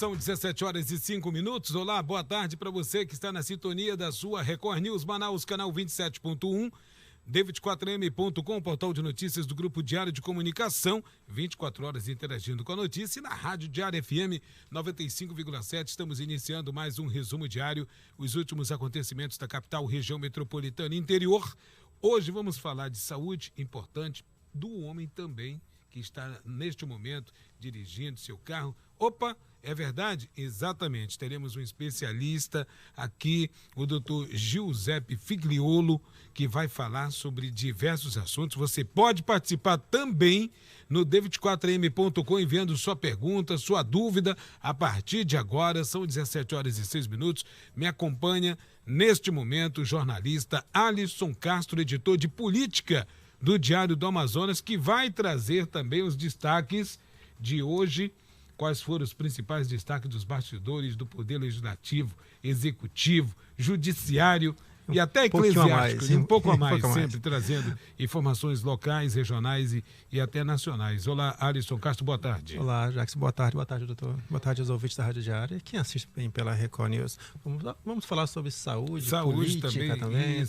São 17h05. Olá, boa tarde para você que está na sintonia da sua Record News Manaus, canal 27.1, d24m.com, portal de notícias do Grupo Diário de Comunicação, 24 horas interagindo com a notícia, e na Rádio Diário FM 95,7. Estamos iniciando mais um resumo diário, os últimos acontecimentos da capital, região metropolitana e interior. Hoje vamos falar de saúde, importante, do homem também, que está neste momento dirigindo seu carro. Opa, é verdade? Exatamente. Teremos um especialista aqui, o doutor Giuseppe Figliolo, que vai falar sobre diversos assuntos. Você pode participar também no d24m.com, enviando sua pergunta, sua dúvida. A partir de agora, são 17h06. Me acompanha neste momento o jornalista Alisson Castro, editor de política do Diário do Amazonas, que vai trazer também os destaques de hoje. Quais foram os principais destaques dos bastidores do Poder Legislativo, Executivo, Judiciário e até eclesiástico, um pouco a mais, sempre trazendo informações locais, regionais e até nacionais. Olá, Alisson Castro, boa tarde. Olá, Jax, boa tarde, doutor. Boa tarde aos ouvintes da Rádio Diária e quem assiste bem pela Record News. Vamos falar sobre saúde política também.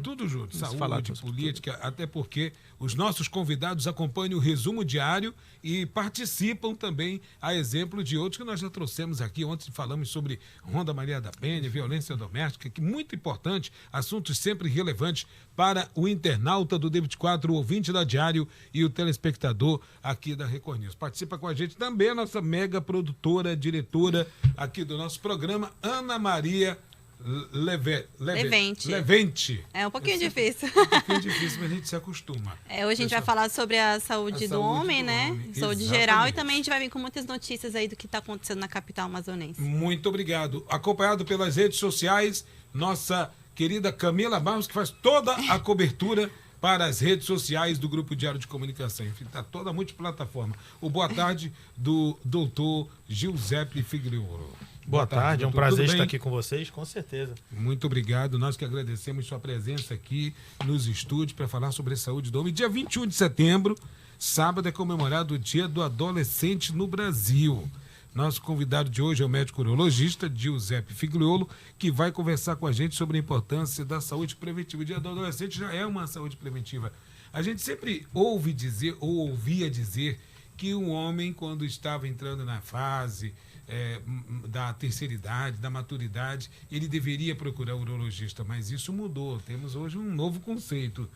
Tudo junto, saúde, política, até porque os nossos convidados acompanham o resumo diário e participam também, a exemplo de outros que nós já trouxemos aqui. Ontem falamos sobre Ronda Maria da Penha, violência doméstica, que é muito importante, assuntos sempre relevantes para o internauta do D24, o ouvinte da Diário e o telespectador aqui da Record News. Participa com a gente também a nossa mega produtora, diretora aqui do nosso programa, Ana Maria Levente. É um pouquinho difícil. É um pouquinho difícil, mas a gente se acostuma. Hoje a gente vai falar sobre a saúde do homem, né? Saúde geral, e também a gente vai vir com muitas notícias aí do que está acontecendo na capital amazonense. Muito obrigado. Acompanhado pelas redes sociais, nossa querida Camila Barros, que faz toda a cobertura para as redes sociais do Grupo Diário de Comunicação. Enfim, está toda a multiplataforma. O boa tarde do doutor Giuseppe Figliolo. Boa tarde, é um prazer estar aqui com vocês, com certeza. Muito obrigado, nós que agradecemos sua presença aqui nos estúdios para falar sobre a saúde do homem. Dia 21 de setembro, sábado, é comemorado o Dia do Adolescente no Brasil. Nosso convidado de hoje é o médico urologista Giuseppe Figliolo, que vai conversar com a gente sobre a importância da saúde preventiva. O Dia do Adolescente já é uma saúde preventiva. A gente sempre ouve dizer, ou ouvia dizer, que um homem, quando estava entrando na fase da terceira idade, da maturidade, ele deveria procurar um urologista, mas isso mudou. Temos hoje um novo conceito.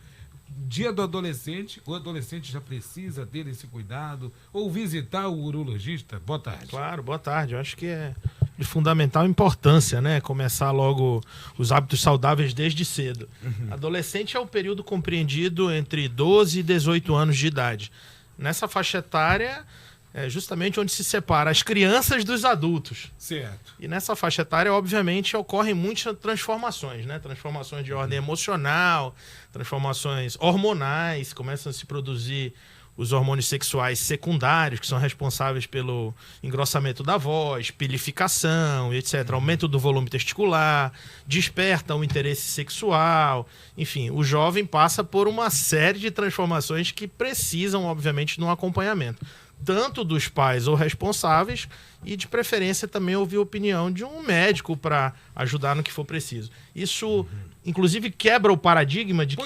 Dia do adolescente, o adolescente já precisa ter esse cuidado ou visitar o urologista? Boa tarde. Claro, boa tarde. Eu acho que é de fundamental importância, né? Começar logo os hábitos saudáveis desde cedo. Adolescente é o período compreendido entre 12 e 18 anos de idade. Nessa faixa etária é justamente onde se separa as crianças dos adultos. Certo. E nessa faixa etária, obviamente, ocorrem muitas transformações, né? Transformações de ordem emocional, transformações hormonais, começam a se produzir os hormônios sexuais secundários, que são responsáveis pelo engrossamento da voz, pilificação, etc. Aumento do volume testicular, desperta o interesse sexual. Enfim, o jovem passa por uma série de transformações que precisam, obviamente, de um acompanhamento, tanto dos pais ou responsáveis e, de preferência, também ouvir a opinião de um médico para ajudar no que for preciso. Isso, inclusive, quebra o paradigma de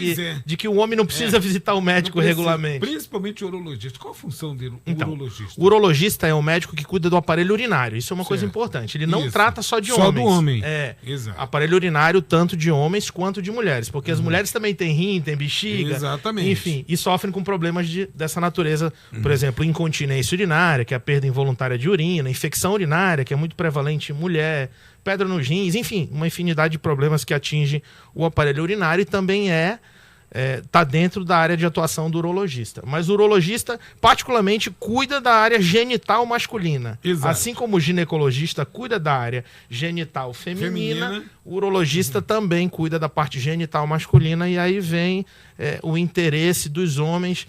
que o homem não precisa visitar o médico regularmente. Principalmente o urologista. Qual a função dele, urologista? O urologista é um médico que cuida do aparelho urinário. Isso é uma coisa importante. Ele não trata só de homens. Só do homem. Exato. Aparelho urinário tanto de homens quanto de mulheres. Porque as mulheres também têm rim, têm bexiga. Exatamente. Enfim, e sofrem com problemas dessa natureza. Por exemplo, incontinência urinária, que é a perda involuntária de urina, infecção urinária, que é muito prevalente em mulher, pedra nos rins, enfim, uma infinidade de problemas que atingem o aparelho urinário e também está dentro da área de atuação do urologista. Mas o urologista, particularmente, cuida da área genital masculina. Exato. Assim como o ginecologista cuida da área genital feminina, o urologista também cuida da parte genital masculina, e aí vem o interesse dos homens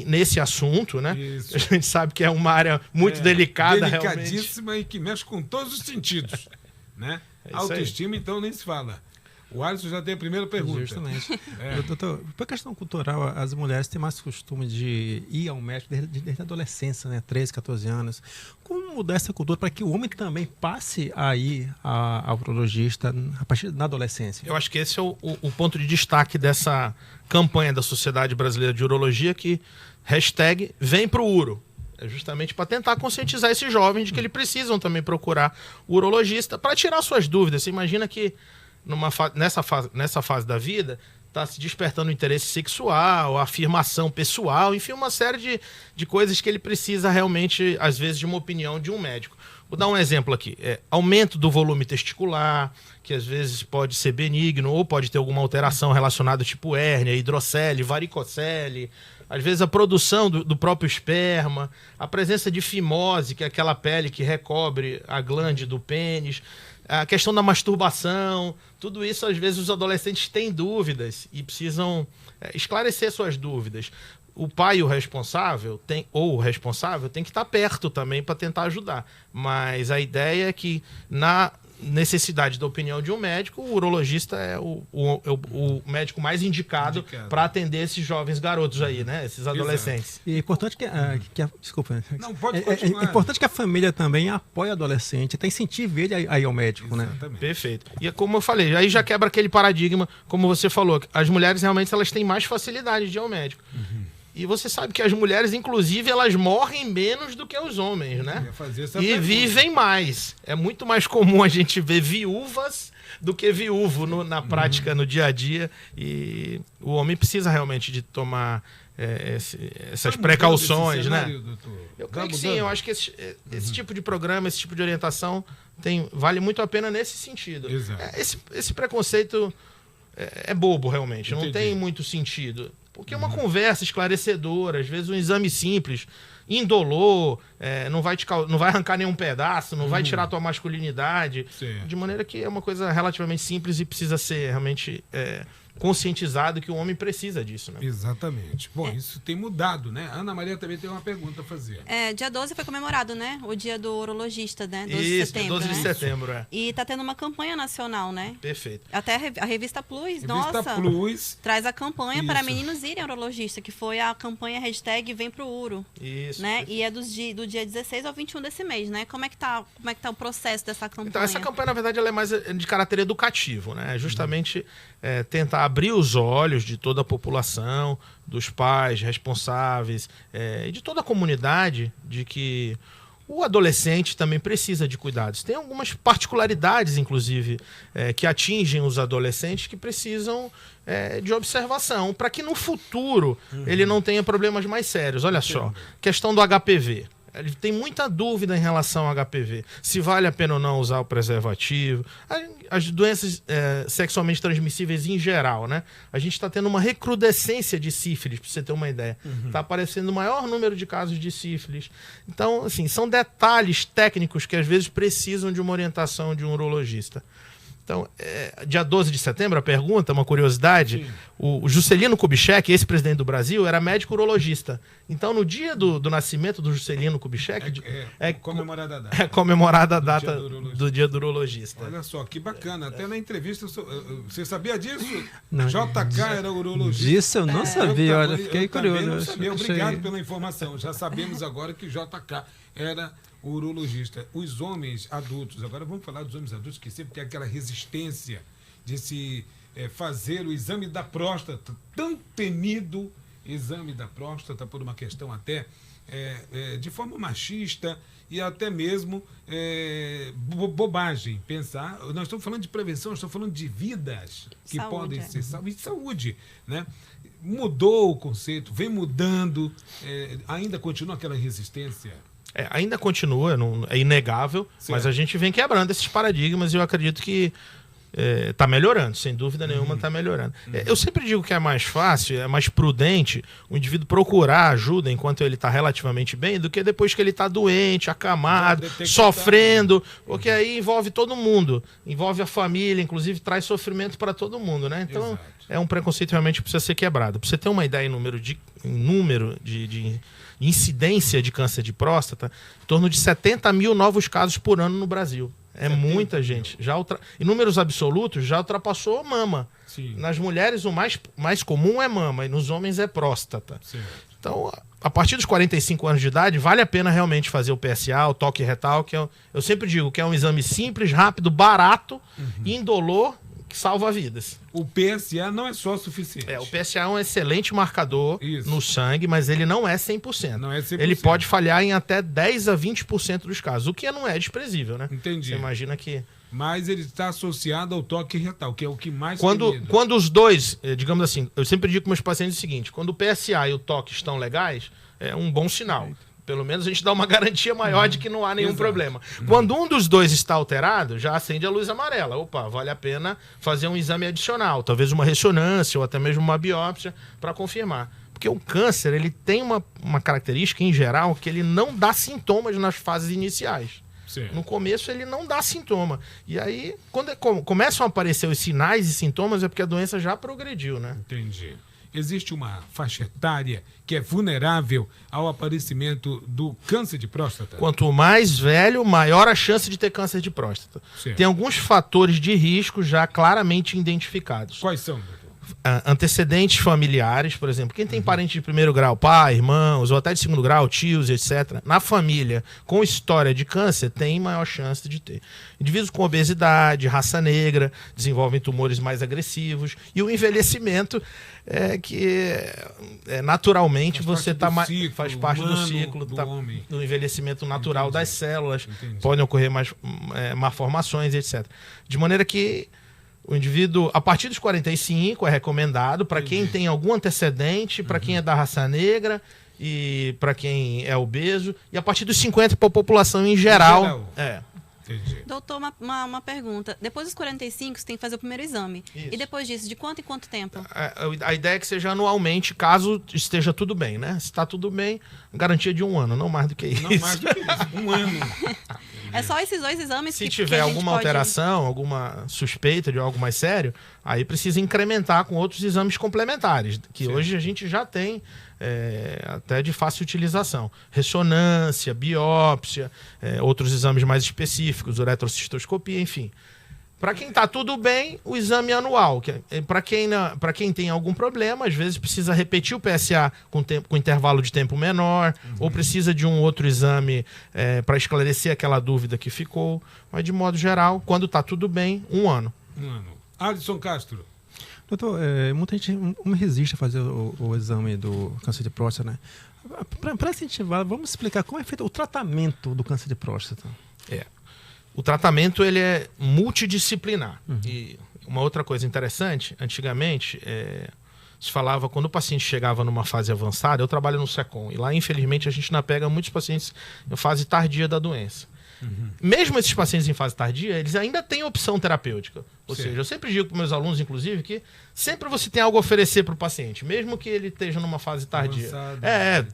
nesse assunto, né? Isso. A gente sabe que é uma área muito delicada, delicadíssima, realmente. E que mexe com todos os sentidos, né? Autoestima, então, nem se fala. O Alisson já tem a primeira pergunta. Justamente. Doutor, por questão cultural, as mulheres têm mais costume de ir ao médico desde a adolescência, né? 13, 14 anos. Como mudar essa cultura para que o homem também passe a ir ao urologista a partir da adolescência? Eu acho que esse é o ponto de destaque dessa campanha da Sociedade Brasileira de Urologia, que #vem pro Uro. É justamente para tentar conscientizar esses jovens de que eles precisam também procurar o urologista para tirar suas dúvidas. Você imagina que nessa fase da vida está se despertando o interesse sexual, a afirmação pessoal, enfim, uma série de coisas que ele precisa realmente, às vezes, de uma opinião de um médico. Vou dar um exemplo aqui. Aumento do volume testicular, que às vezes pode ser benigno ou pode ter alguma alteração relacionada tipo hérnia, hidrocele, varicocele. Às vezes a produção do próprio esperma, a presença de fimose, que é aquela pele que recobre a glande do pênis, a questão da masturbação, tudo isso às vezes os adolescentes têm dúvidas e precisam esclarecer suas dúvidas. O pai o responsável tem que estar perto também para tentar ajudar. Mas a ideia é que na necessidade da opinião de um médico, o urologista é o médico mais indicado para atender esses jovens garotos aí, né? Esses adolescentes. E é importante desculpa. Não, pode continuar. É importante que a família também apoie o adolescente, até incentive ele a ir ao médico, Exatamente. né? Perfeito. E como eu falei, aí já quebra aquele paradigma, como você falou, as mulheres realmente elas têm mais facilidade de ir ao médico. E você sabe que as mulheres, inclusive, elas morrem menos do que os homens, né? E vivem mais. É muito mais comum a gente ver viúvas do que viúvo na prática, no dia a dia. E o homem precisa realmente de tomar essas precauções, né? Eu creio que sim. Eu acho que esse tipo de programa, esse tipo de orientação vale muito a pena nesse sentido. Esse preconceito é bobo, realmente. Não tem muito sentido. Porque é uma conversa esclarecedora, às vezes um exame simples, indolor, não vai arrancar nenhum pedaço, não vai tirar a tua masculinidade. De maneira que é uma coisa relativamente simples e precisa ser realmente conscientizado que o homem precisa disso, né? Exatamente. Bom, isso tem mudado, né? A Ana Maria também tem uma pergunta a fazer. Dia 12 foi comemorado, né? O dia do urologista, né? 12 de setembro, 12 de setembro, E tá tendo uma campanha nacional, né? Perfeito. Até a Revista Plus, Plus traz a campanha para meninos irem ao urologista, que foi a campanha #vem pro Uro. Isso. Né? E é do dia 16 ao 21 desse mês, né? Como é que tá o processo dessa campanha? Então, essa campanha, na verdade, ela é mais de caráter educativo, né? Justamente tentar abrir os olhos de toda a população, dos pais responsáveis e de toda a comunidade de que o adolescente também precisa de cuidados. Tem algumas particularidades, inclusive, que atingem os adolescentes que precisam de observação, para que no futuro ele não tenha problemas mais sérios. Olha só, questão do HPV. Ele tem muita dúvida em relação ao HPV. Se vale a pena ou não usar o preservativo. As doenças sexualmente transmissíveis em geral, né? A gente está tendo uma recrudescência de sífilis, para você ter uma ideia. Está aparecendo o maior número de casos de sífilis. Então, assim, são detalhes técnicos que às vezes precisam de uma orientação de um urologista. Então, dia 12 de setembro, a pergunta, uma curiosidade, o Juscelino Kubitschek, ex-presidente do Brasil, era médico urologista. Então, no dia do nascimento do Juscelino Kubitschek... É comemorada a data. É comemorada a data do dia do urologista. Olha só, que bacana. Até na entrevista, você sabia disso? Não, JK era urologista. Disso eu não sabia, olha, fiquei curioso. Não sabia. Obrigado pela informação. Já sabemos agora que JK era urologista. Os homens adultos, agora vamos falar dos homens adultos que sempre tem aquela resistência de se fazer o exame da próstata, tão temido exame da próstata por uma questão até de forma machista e até mesmo bobagem. Pensar, nós estamos falando de prevenção, nós estamos falando de vidas que podem ser salvas, e saúde, né? Mudou o conceito, vem mudando, ainda continua aquela resistência. Ainda continua, é inegável, mas a gente vem quebrando esses paradigmas e eu acredito que está melhorando, sem dúvida nenhuma está melhorando. Eu sempre digo que é mais fácil, é mais prudente o indivíduo procurar ajuda enquanto ele está relativamente bem do que depois que ele está doente, acamado, sofrendo, porque aí envolve todo mundo, envolve a família, inclusive traz sofrimento para todo mundo, né? Então é um preconceito realmente que precisa ser quebrado. Para você ter uma ideia em número de incidência de câncer de próstata, em torno de 70 mil novos casos por ano no Brasil. É muita gente. Em números absolutos, já ultrapassou mama. Sim. Nas mulheres, o mais comum é mama, e nos homens é próstata. Sim. Então, a partir dos 45 anos de idade, vale a pena realmente fazer o PSA, o toque retal, que eu sempre digo que é um exame simples, rápido, barato, indolor, que salva vidas. O PSA não é só suficiente. O PSA é um excelente marcador no sangue, mas ele não é 100%. Não é 100%. Ele pode falhar em até 10 a 20% dos casos, o que não é desprezível, né? Entendi. Você imagina que... Mas ele está associado ao toque retal, que é o que mais Quando os dois, digamos assim, eu sempre digo para meus pacientes o seguinte, quando o PSA e o toque estão legais, é um bom sinal. Pelo menos a gente dá uma garantia maior de que não há nenhum problema. Quando um dos dois está alterado, já acende a luz amarela. Opa, vale a pena fazer um exame adicional, talvez uma ressonância ou até mesmo uma biópsia para confirmar. Porque o câncer, ele tem uma característica, em geral, que ele não dá sintomas nas fases iniciais. Certo. No começo ele não dá sintoma. E aí, quando começam a aparecer os sinais e sintomas, é porque a doença já progrediu, né? Entendi. Existe uma faixa etária que é vulnerável ao aparecimento do câncer de próstata? Quanto mais velho, maior a chance de ter câncer de próstata. Certo. Tem alguns fatores de risco já claramente identificados. Quais são, doutor? Antecedentes familiares, por exemplo. Quem tem parente de primeiro grau, pai, irmãos, ou até de segundo grau, tios, etc., na família com história de câncer, tem maior chance de ter. Indivíduos com obesidade, raça negra, desenvolvem tumores mais agressivos. E o envelhecimento naturalmente você está mais. Faz parte do ciclo do envelhecimento natural das células. Podem ocorrer mais malformações, etc. De maneira que o indivíduo, a partir dos 45, é recomendado para quem tem algum antecedente, para quem é da raça negra e para quem é obeso, e a partir dos 50 para a população em geral. Entendi. Doutor, uma pergunta. Depois dos 45, você tem que fazer o primeiro exame. Isso. E depois disso, de quanto em quanto tempo? A ideia é que seja anualmente, caso esteja tudo bem, né? Se está tudo bem, garantia de 1 ano, não mais do que isso. Não mais do que isso. 1 ano. É só esses 2 exames Se tiver alguma alteração, alguma suspeita de algo mais sério, aí precisa incrementar com outros exames complementares, que hoje a gente já tem até de fácil utilização. Ressonância, biópsia, outros exames mais específicos, uretrocistoscopia, enfim. Para quem está tudo bem, o exame anual. Para quem tem algum problema, às vezes precisa repetir o PSA com intervalo de tempo menor, ou precisa de um outro exame para esclarecer aquela dúvida que ficou. Mas, de modo geral, quando está tudo bem, 1 ano. 1 ano. Alisson Castro. Doutor, muita gente não resiste a fazer o exame do câncer de próstata, né? Para incentivar, vamos explicar como é feito o tratamento do câncer de próstata. O tratamento ele é multidisciplinar. E uma outra coisa interessante, antigamente, se falava, quando o paciente chegava numa fase avançada, eu trabalho no SECOM, e lá, infelizmente, a gente não pega muitos pacientes em fase tardia da doença. Mesmo esses pacientes em fase tardia, eles ainda têm opção terapêutica. Ou seja, eu sempre digo para meus alunos, inclusive, que sempre você tem algo a oferecer para o paciente, mesmo que ele esteja numa fase tardia.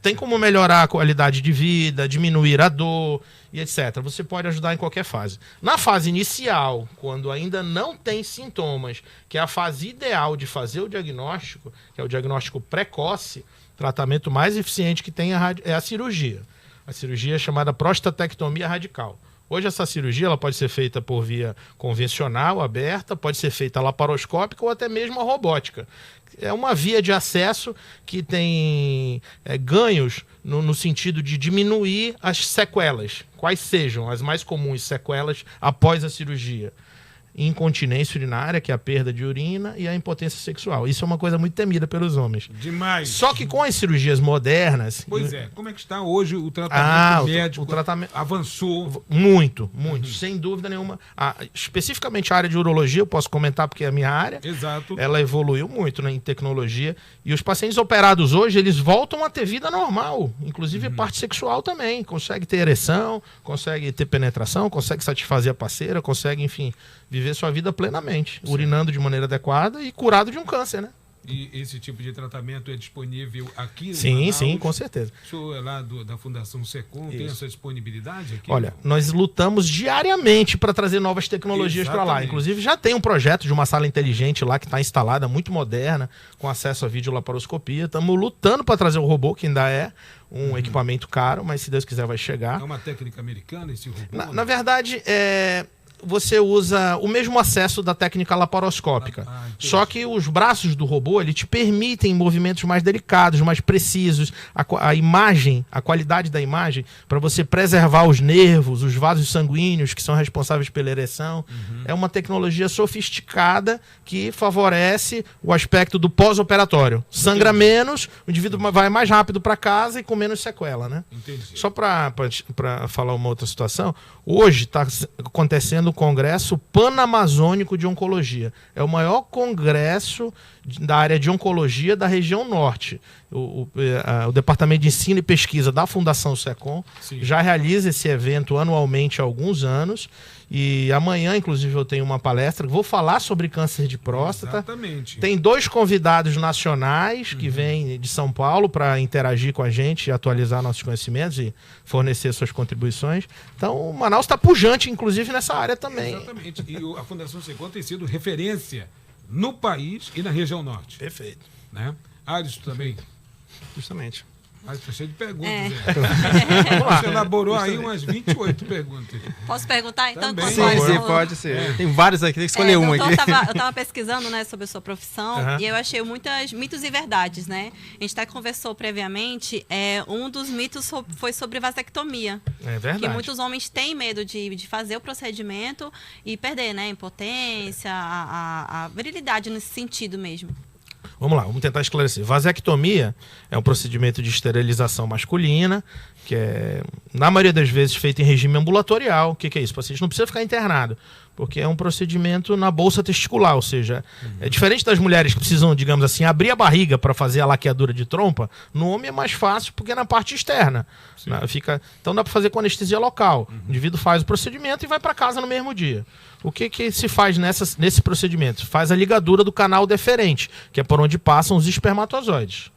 Tem como melhorar a qualidade de vida, diminuir a dor e etc. Você pode ajudar em qualquer fase. Na fase inicial, quando ainda não tem sintomas, que é a fase ideal de fazer o diagnóstico, que é o diagnóstico precoce, o tratamento mais eficiente que tem é a cirurgia. A cirurgia é chamada prostatectomia radical. Hoje essa cirurgia ela pode ser feita por via convencional, aberta, pode ser feita laparoscópica ou até mesmo a robótica. É uma via de acesso que tem ganhos no sentido de diminuir as sequelas, quais sejam as mais comuns sequelas após a cirurgia. Incontinência urinária, que é a perda de urina, e a impotência sexual. Isso é uma coisa muito temida pelos homens. Demais. Só que com as cirurgias modernas... Pois como é que está hoje o tratamento médico? O tratamento avançou? Muito, sem dúvida nenhuma. Especificamente a área de urologia, eu posso comentar porque é a minha área. Exato. Ela evoluiu muito, né, em tecnologia. E os pacientes operados hoje, eles voltam a ter vida normal. Inclusive parte sexual também. Consegue ter ereção, consegue ter penetração, consegue satisfazer a parceira, consegue, enfim... viver sua vida plenamente, urinando de maneira adequada e curado de um câncer, né? E esse tipo de tratamento é disponível aqui? Sim, com certeza. O senhor é lá da Fundação SECOM, tem essa disponibilidade aqui? Olha, nós lutamos diariamente para trazer novas tecnologias para lá. Inclusive, já tem um projeto de uma sala inteligente lá que está instalada, muito moderna, com acesso a videolaparoscopia. Estamos lutando para trazer o robô, que ainda é um equipamento caro, mas se Deus quiser vai chegar. É uma técnica americana esse robô? Na verdade, você usa o mesmo acesso da técnica laparoscópica. Só que os braços do robô, ele te permitem movimentos mais delicados, mais precisos. A imagem, a qualidade da imagem, para você preservar os nervos, os vasos sanguíneos que são responsáveis pela ereção. É uma tecnologia sofisticada que favorece o aspecto do pós-operatório. Sangra menos, o indivíduo vai mais rápido para casa e com menos sequela, né? Só para falar uma outra situação, hoje está acontecendo o Congresso Pan-Amazônico de Oncologia. É o maior congresso da área de oncologia da região norte. O Departamento de Ensino e Pesquisa da Fundação SECOM já realiza esse evento anualmente há alguns anos. E amanhã, inclusive, eu tenho uma palestra que vou falar sobre câncer de próstata. Exatamente. Tem 2 convidados nacionais que vêm de São Paulo para interagir com a gente, atualizar nossos conhecimentos e fornecer suas contribuições. Então, o Manaus está pujante, inclusive, nessa área também. Exatamente. E a Fundação SECOM tem sido referência no país e na região norte. Perfeito. Né? Alisson também. Justamente. Mas tá cheio de perguntas. Você elaborou aí umas 28 perguntas. Posso perguntar, então? Também. Sim, pode ser. Tem vários aqui, tem que escolher um aqui. Eu estava pesquisando, né, sobre a sua profissão e eu achei muitos mitos e verdades, né? A gente até conversou previamente, um dos mitos foi sobre vasectomia. É verdade. Que muitos homens têm medo de fazer o procedimento e perder, né, a impotência, a virilidade nesse sentido mesmo. Vamos lá, vamos tentar esclarecer. Vasectomia é um procedimento de esterilização masculina, que é, na maioria das vezes, feito em regime ambulatorial. O que é isso? O paciente não precisa ficar internado, porque é um procedimento na bolsa testicular, ou seja, é diferente das mulheres que precisam, digamos assim, abrir a barriga para fazer a laqueadura de trompa. No homem é mais fácil porque é na parte externa. Então dá para fazer com anestesia local. O indivíduo faz o procedimento e vai para casa no mesmo dia. O que se faz nesse procedimento? Faz a ligadura do canal deferente, que é por onde passam os espermatozoides.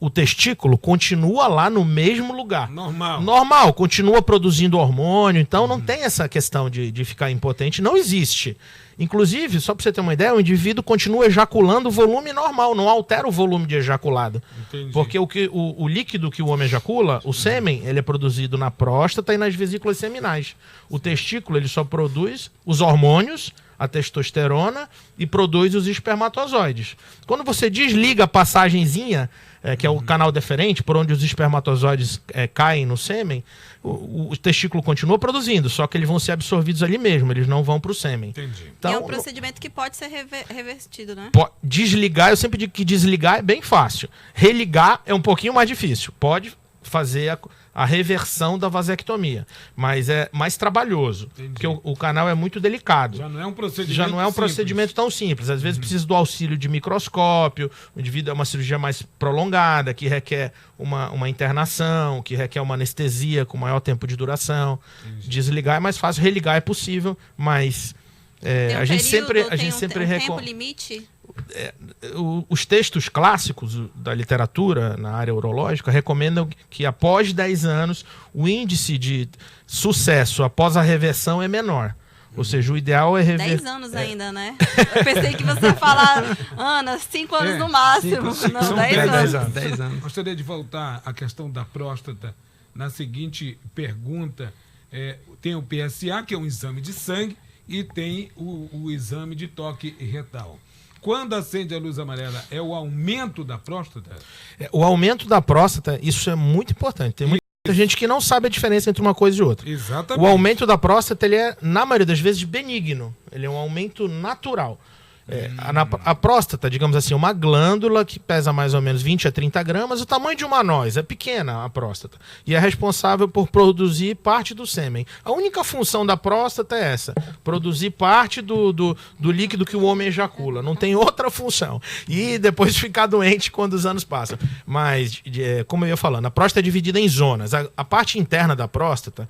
O testículo continua lá no mesmo lugar. Normal, continua produzindo hormônio, então não tem essa questão de ficar impotente, não existe. Inclusive, só para você ter uma ideia, o indivíduo continua ejaculando o volume normal, não altera o volume de ejaculado. Entendi. Porque o líquido que o homem ejacula, o sêmen, ele é produzido na próstata e nas vesículas seminais. O testículo, ele só produz os hormônios, a testosterona, e produz os espermatozoides. Quando você desliga a passagenzinha, que é o canal deferente, por onde os espermatozoides caem no sêmen, o testículo continua produzindo, só que eles vão ser absorvidos ali mesmo, eles não vão para o sêmen. Entendi. Então, é um procedimento que pode ser revertido, né? Desligar, eu sempre digo que desligar é bem fácil. Religar é um pouquinho mais difícil. Pode fazer a reversão da vasectomia, mas é mais trabalhoso, porque o canal é muito delicado. Já não é um procedimento tão simples. Às vezes precisa do auxílio de microscópio, devido a uma cirurgia mais prolongada, que requer uma internação, que requer uma anestesia com maior tempo de duração. Desligar é mais fácil, religar é possível, mas a gente sempre recomenda. Tempo limite? Os textos clássicos da literatura na área urológica recomendam que após 10 anos o índice de sucesso após a reversão é menor. Ou seja, o ideal é 10 anos ainda, né? Eu pensei que você ia falar, Ana, 5 anos no máximo. Não, 10 anos. 10 anos. Gostaria de voltar à questão da próstata na seguinte pergunta. Tem o PSA, que é um exame de sangue, e tem o exame de toque retal. Quando acende a luz amarela, é o aumento da próstata? O aumento da próstata, isso é muito importante. Tem muita gente que não sabe a diferença entre uma coisa e outra. Exatamente. O aumento da próstata, ele é, na maioria das vezes, benigno. Ele é um aumento natural. A próstata, digamos assim, é uma glândula que pesa mais ou menos 20 a 30 gramas, o tamanho de uma noz, é pequena a próstata, e é responsável por produzir parte do sêmen. A única função da próstata é essa, produzir parte do líquido que o homem ejacula, não tem outra função. E depois ficar doente quando os anos passam. Mas, como eu ia falando, a próstata é dividida em zonas. A parte interna da próstata,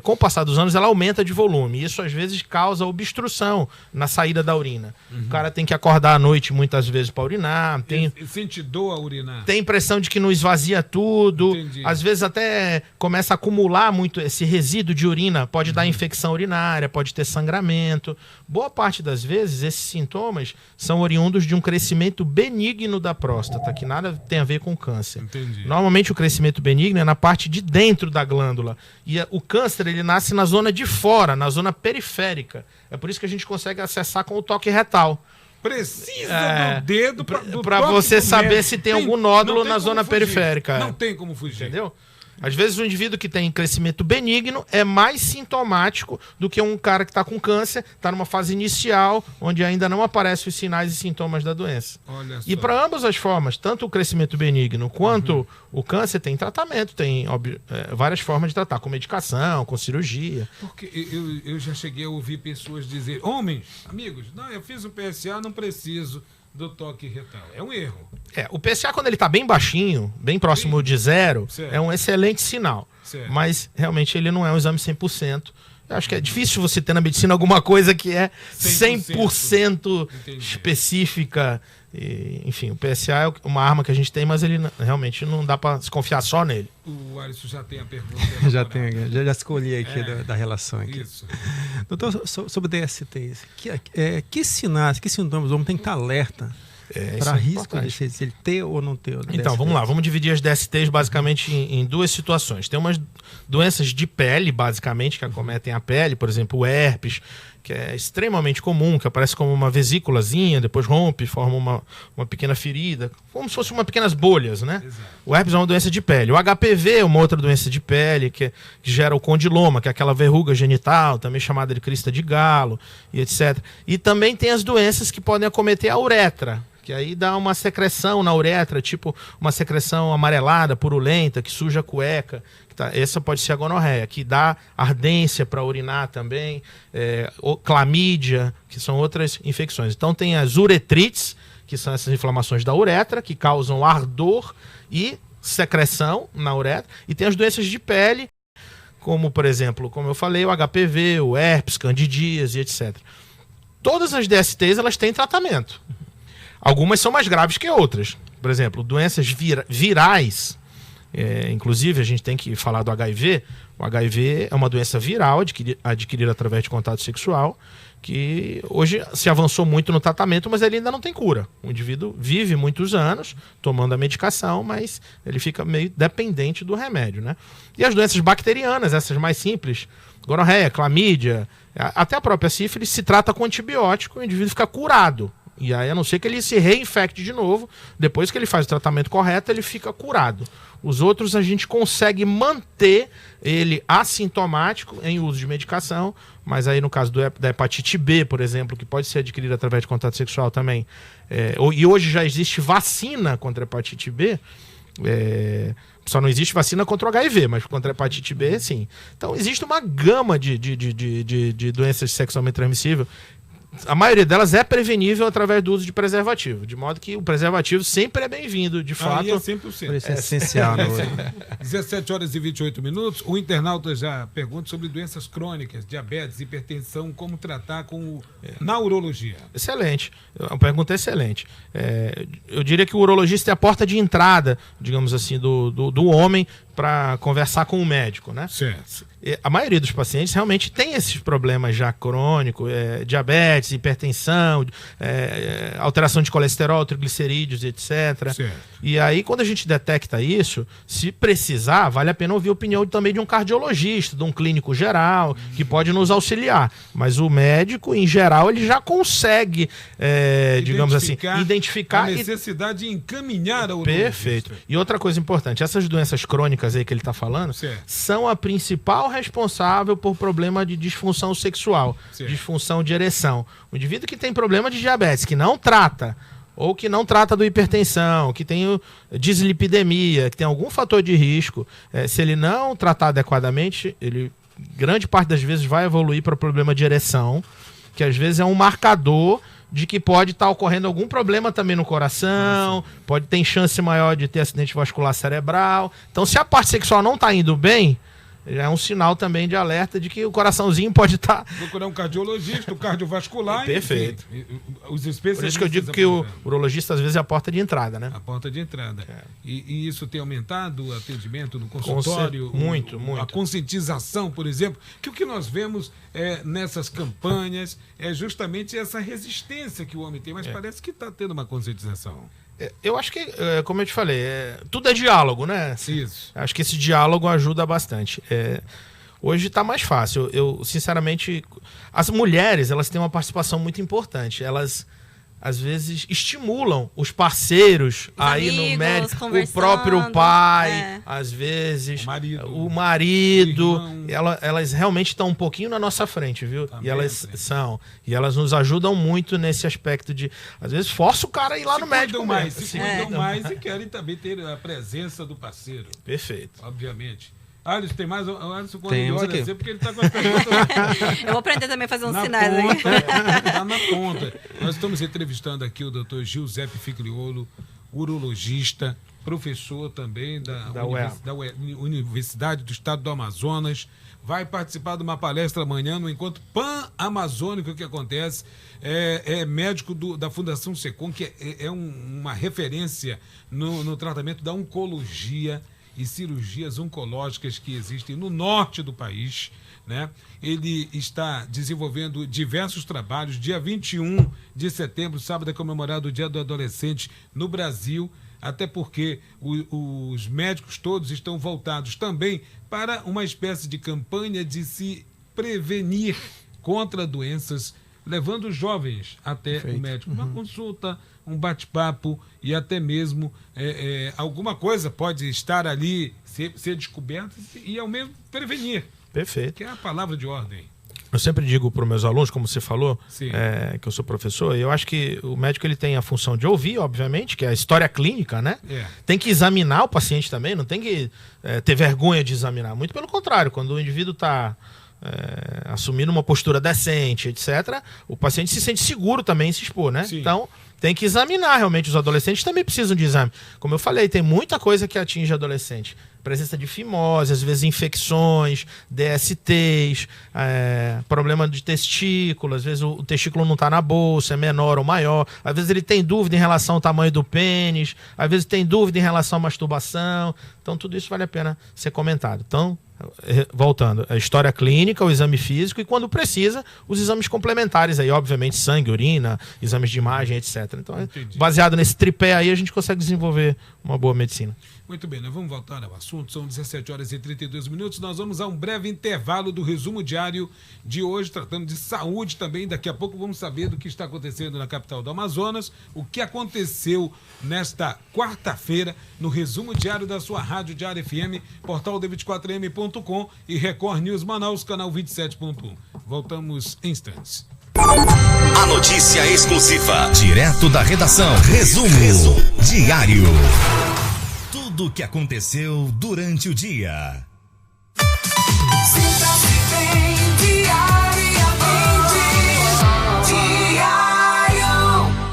com o passar dos anos, ela aumenta de volume, e isso às vezes causa obstrução na saída da urina. cara tem que acordar à noite muitas vezes para urinar. Sente dor a urinar. Tem impressão de que não esvazia tudo. Entendi. Às vezes até começa a acumular muito esse resíduo de urina. Pode dar infecção urinária, pode ter sangramento. Boa parte das vezes, esses sintomas são oriundos de um crescimento benigno da próstata, que nada tem a ver com câncer. Entendi. Normalmente o crescimento benigno é na parte de dentro da glândula. E o câncer, ele nasce na zona de fora, na zona periférica. É por isso que a gente consegue acessar com o toque retal. Precisa do dedo para você saber se tem algum nódulo na zona periférica. Não tem como fugir. Entendeu? Às vezes o indivíduo que tem crescimento benigno é mais sintomático do que um cara que está com câncer, está numa fase inicial, onde ainda não aparecem os sinais e sintomas da doença. Olha só. E para ambas as formas, tanto o crescimento benigno quanto o câncer, tem tratamento, tem várias formas de tratar, com medicação, com cirurgia. Porque eu já cheguei a ouvir pessoas dizer, homens, amigos, não, eu fiz um PSA, não preciso do toque retal. É um erro. O PSA, quando ele está bem baixinho, bem próximo de zero, certo, é um excelente sinal. Certo. Mas, realmente, ele não é um exame 100%. Eu acho que é difícil você ter na medicina alguma coisa que é 100% específica. E, enfim, o PSA é uma arma que a gente tem, mas ele realmente não dá para se confiar só nele. O Alisson já tem a pergunta. já escolhi aqui da relação aqui. Isso. Doutor, sobre DSTs, que sinais, que sintomas o homem tem que estar alerta para risco de ele ter ou não ter? Então, vamos lá, vamos dividir as DSTs basicamente em duas situações. Tem umas doenças de pele, basicamente, que acometem a pele, por exemplo, o herpes, que é extremamente comum, que aparece como uma vesículazinha, depois rompe, forma uma pequena ferida, como se fossem pequenas bolhas, né? Exato. O herpes é uma doença de pele. O HPV é uma outra doença de pele, que gera o condiloma, que é aquela verruga genital, também chamada de crista de galo, e etc. E também tem as doenças que podem acometer a uretra, que aí dá uma secreção na uretra, tipo uma secreção amarelada, purulenta, que suja a cueca. Essa pode ser a gonorreia, que dá ardência para urinar também, clamídia, que são outras infecções. Então tem as uretrites, que são essas inflamações da uretra, que causam ardor e secreção na uretra. E tem as doenças de pele, como, por exemplo, como eu falei, o HPV, o herpes, candidíase, etc. Todas as DSTs, elas têm tratamento. Algumas são mais graves que outras. Por exemplo, doenças virais, inclusive a gente tem que falar do HIV. O HIV é uma doença viral adquirida através de contato sexual, que hoje se avançou muito no tratamento, mas ele ainda não tem cura. O indivíduo vive muitos anos tomando a medicação, mas ele fica meio dependente do remédio, né? E as doenças bacterianas, essas mais simples, gonorreia, clamídia, até a própria sífilis, se trata com antibiótico e o indivíduo fica curado. E aí, a não ser que ele se reinfecte de novo, depois que ele faz o tratamento correto, ele fica curado. Os outros a gente consegue manter ele assintomático em uso de medicação, mas aí no caso da hepatite B, por exemplo, que pode ser adquirida através de contato sexual também, e hoje já existe vacina contra a hepatite B, só não existe vacina contra o HIV, mas contra a hepatite B, sim. Então existe uma gama de doenças sexualmente transmissíveis. A maioria delas é prevenível através do uso de preservativo, de modo que o preservativo sempre é bem-vindo, de fato. Aí é 100%. Isso é essencial. 17 horas e 28 minutos. O internauta já pergunta sobre doenças crônicas, diabetes, hipertensão, como tratar na urologia. Excelente. Uma pergunta excelente. Eu diria que o urologista é a porta de entrada, digamos assim, do homem para conversar com o médico, né? Certo. A maioria dos pacientes realmente tem esses problemas já crônicos, diabetes, hipertensão, alteração de colesterol, triglicerídeos, etc. Certo. E aí, quando a gente detecta isso, se precisar, vale a pena ouvir a opinião também de um cardiologista, de um clínico geral, que pode nos auxiliar. Mas o médico, em geral, ele já consegue, digamos assim, identificar a necessidade de encaminhar ao urologista. Perfeito. E outra coisa importante, essas doenças crônicas aí que ele está falando, certo, são a principal responsável por problema de disfunção sexual, certo, disfunção de ereção. O indivíduo que tem problema de diabetes, que não trata, ou que não trata do hipertensão, que tem dislipidemia, que tem algum fator de risco, se ele não tratar adequadamente, ele, grande parte das vezes, vai evoluir para problema de ereção, que às vezes é um marcador de que pode estar ocorrendo algum problema também no coração, pode ter chance maior de ter acidente vascular cerebral. Então, se a parte sexual não está indo bem, já é um sinal também de alerta de que o coraçãozinho pode estar... Procurar um cardiologista, um cardiovascular. Perfeito. Enfim, os especialistas. Por isso que eu digo que o urologista, às vezes, é a porta de entrada, né? A porta de entrada. E isso tem aumentado o atendimento no consultório? Muito. A conscientização, por exemplo, que o que nós vemos nessas campanhas é justamente essa resistência que o homem tem, mas parece que está tendo uma conscientização. Eu acho que, como eu te falei, tudo é diálogo, né? Isso. Acho que esse diálogo ajuda bastante. Hoje está mais fácil. Eu, sinceramente, as mulheres, elas têm uma participação muito importante. Elas, às vezes, estimulam os parceiros a ir no médico, o próprio pai, às vezes, o marido. Elas realmente estão um pouquinho na nossa frente, viu? Também, e elas nos ajudam muito nesse aspecto de, às vezes, força o cara a ir lá no médico mesmo. Se cuidam mais e querem também ter a presença do parceiro. Perfeito. Obviamente. Alisson, tem mais? Alisson, quando temos ele olha aqui. porque ele está com as perguntas. Eu vou aprender também a fazer uns na sinais ponta, aí. Está na ponta. Nós estamos entrevistando aqui o Dr. Giuseppe Figliolo, urologista, professor também da Universidade do Estado do Amazonas. Vai participar de uma palestra amanhã no Encontro Pan-Amazônico que acontece. É médico da Fundação SECOM, que é uma referência no tratamento da oncologia e cirurgias oncológicas que existem no norte do país, né? Ele está desenvolvendo diversos trabalhos. Dia 21 de setembro, sábado, é comemorado o Dia do Adolescente no Brasil, até porque os médicos todos estão voltados também para uma espécie de campanha de se prevenir contra doenças, levando os jovens até o médico. Uma consulta, um bate-papo e até mesmo alguma coisa pode estar ali, ser descoberta e ao mesmo prevenir. Perfeito. Que é a palavra de ordem. Eu sempre digo para os meus alunos, como você falou, que eu sou professor, eu acho que o médico ele tem a função de ouvir, obviamente, que é a história clínica, né? Tem que examinar o paciente também, não tem que ter vergonha de examinar. Muito pelo contrário, quando o indivíduo está assumindo uma postura decente, etc., o paciente se sente seguro também em se expor, né? Sim. Então, tem que examinar realmente. Os adolescentes também precisam de exame. Como eu falei, tem muita coisa que atinge adolescente. Presença de fimose, às vezes infecções, DSTs, problema de testículo, às vezes o testículo não está na bolsa, é menor ou maior, às vezes ele tem dúvida em relação ao tamanho do pênis, às vezes tem dúvida em relação à masturbação. Então, tudo isso vale a pena ser comentado. Então, voltando, a história clínica, o exame físico e, quando precisa, os exames complementares aí, obviamente, sangue, urina, exames de imagem, etc. Então, baseado nesse tripé aí, a gente consegue desenvolver uma boa medicina. Muito bem, nós vamos voltar ao assunto. São 17 horas e 32 minutos. Nós vamos a um breve intervalo do resumo diário de hoje, tratando de saúde também. Daqui a pouco vamos saber do que está acontecendo na capital do Amazonas, o que aconteceu nesta quarta-feira no resumo diário da sua Rádio Diário FM, portal d24m.com e Record News Manaus, canal 27.1. Voltamos em instantes. A notícia exclusiva, direto da redação. Resumo diário. Tudo o que aconteceu durante o dia.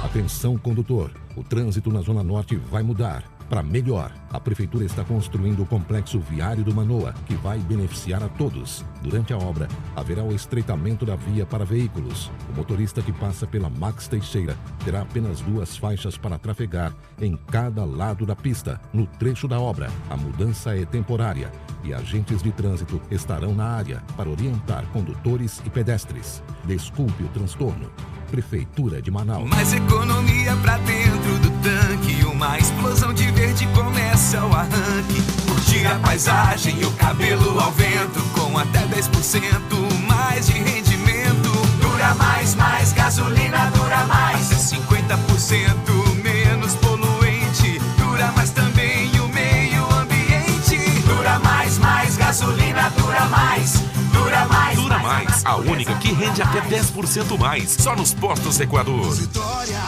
Atenção, condutor. O trânsito na Zona Norte vai mudar. Para melhor, a Prefeitura está construindo o Complexo Viário do Manoa, que vai beneficiar a todos. Durante a obra, haverá o estreitamento da via para veículos. O motorista que passa pela Max Teixeira terá apenas 2 faixas para trafegar em cada lado da pista, no trecho da obra. A mudança é temporária e agentes de trânsito estarão na área para orientar condutores e pedestres. Desculpe o transtorno. Prefeitura de Manaus. Mais economia pra dentro do tanque, uma explosão de verde começa o arranque. Curtir a paisagem e o cabelo ao vento, com até 10% mais de rendimento. Dura mais, gasolina dura mais. Até 50% menos poluente. Dura mais também o meio ambiente. Dura mais, gasolina dura mais. Dura mais, a única que rende até 10% mais. Só nos postos Equador. Vitória,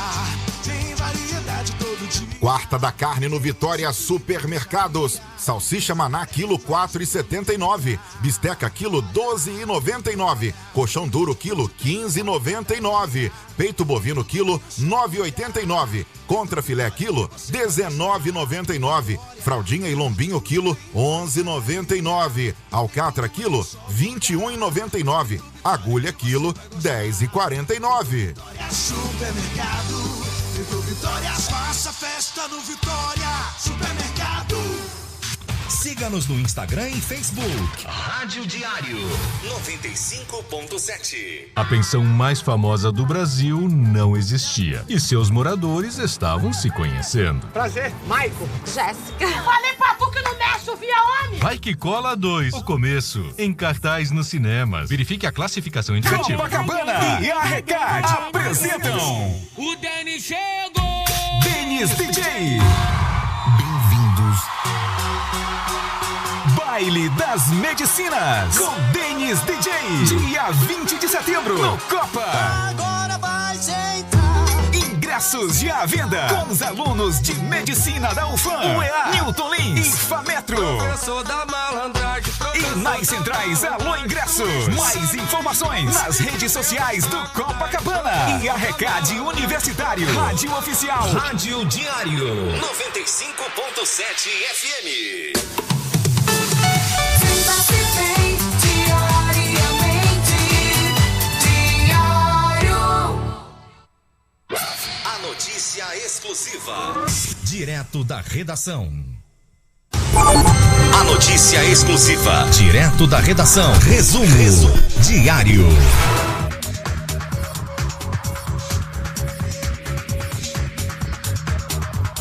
tem variedade todo dia. Quarta da carne no Vitória Supermercados. Salsicha Maná quilo 4,79. Bisteca quilo 12,99. Colchão duro quilo 15,99. Peito bovino quilo 9,89. Contrafilé quilo 19,99. Fraldinha e lombinho quilo 11,99. Alcatra quilo 21,99. Agulha quilo 10,49. Supermercado. Vitória, faça festa no Vitória Supermercado. Siga-nos no Instagram e Facebook. Rádio Diário 95.7. A pensão mais famosa do Brasil não existia e seus moradores estavam se conhecendo. Prazer, Maico. Jéssica. Eu falei pra tu que não mexe, via homem. Vai que cola 2. O começo. Em cartaz nos cinemas. Verifique a classificação indicativa. Copacabana e a Recade apresentam o Denis chegou. Denis DJ. Bem-vindos. Baile das Medicinas com Denis DJ. Dia 20 de setembro no Copa. Agora vai sentar. Ingressos já à venda com os alunos de Medicina da UFAM, UEA, Newton Lins e Fametro. Professor da malandragem, E nas centrais Alô Ingressos. Mais informações nas redes sociais do Copacabana e a Recade Universitário. Rádio Oficial. Rádio Diário 95.7 FM. A notícia exclusiva. Direto da redação. A notícia exclusiva. Direto da redação. Resumo Diário.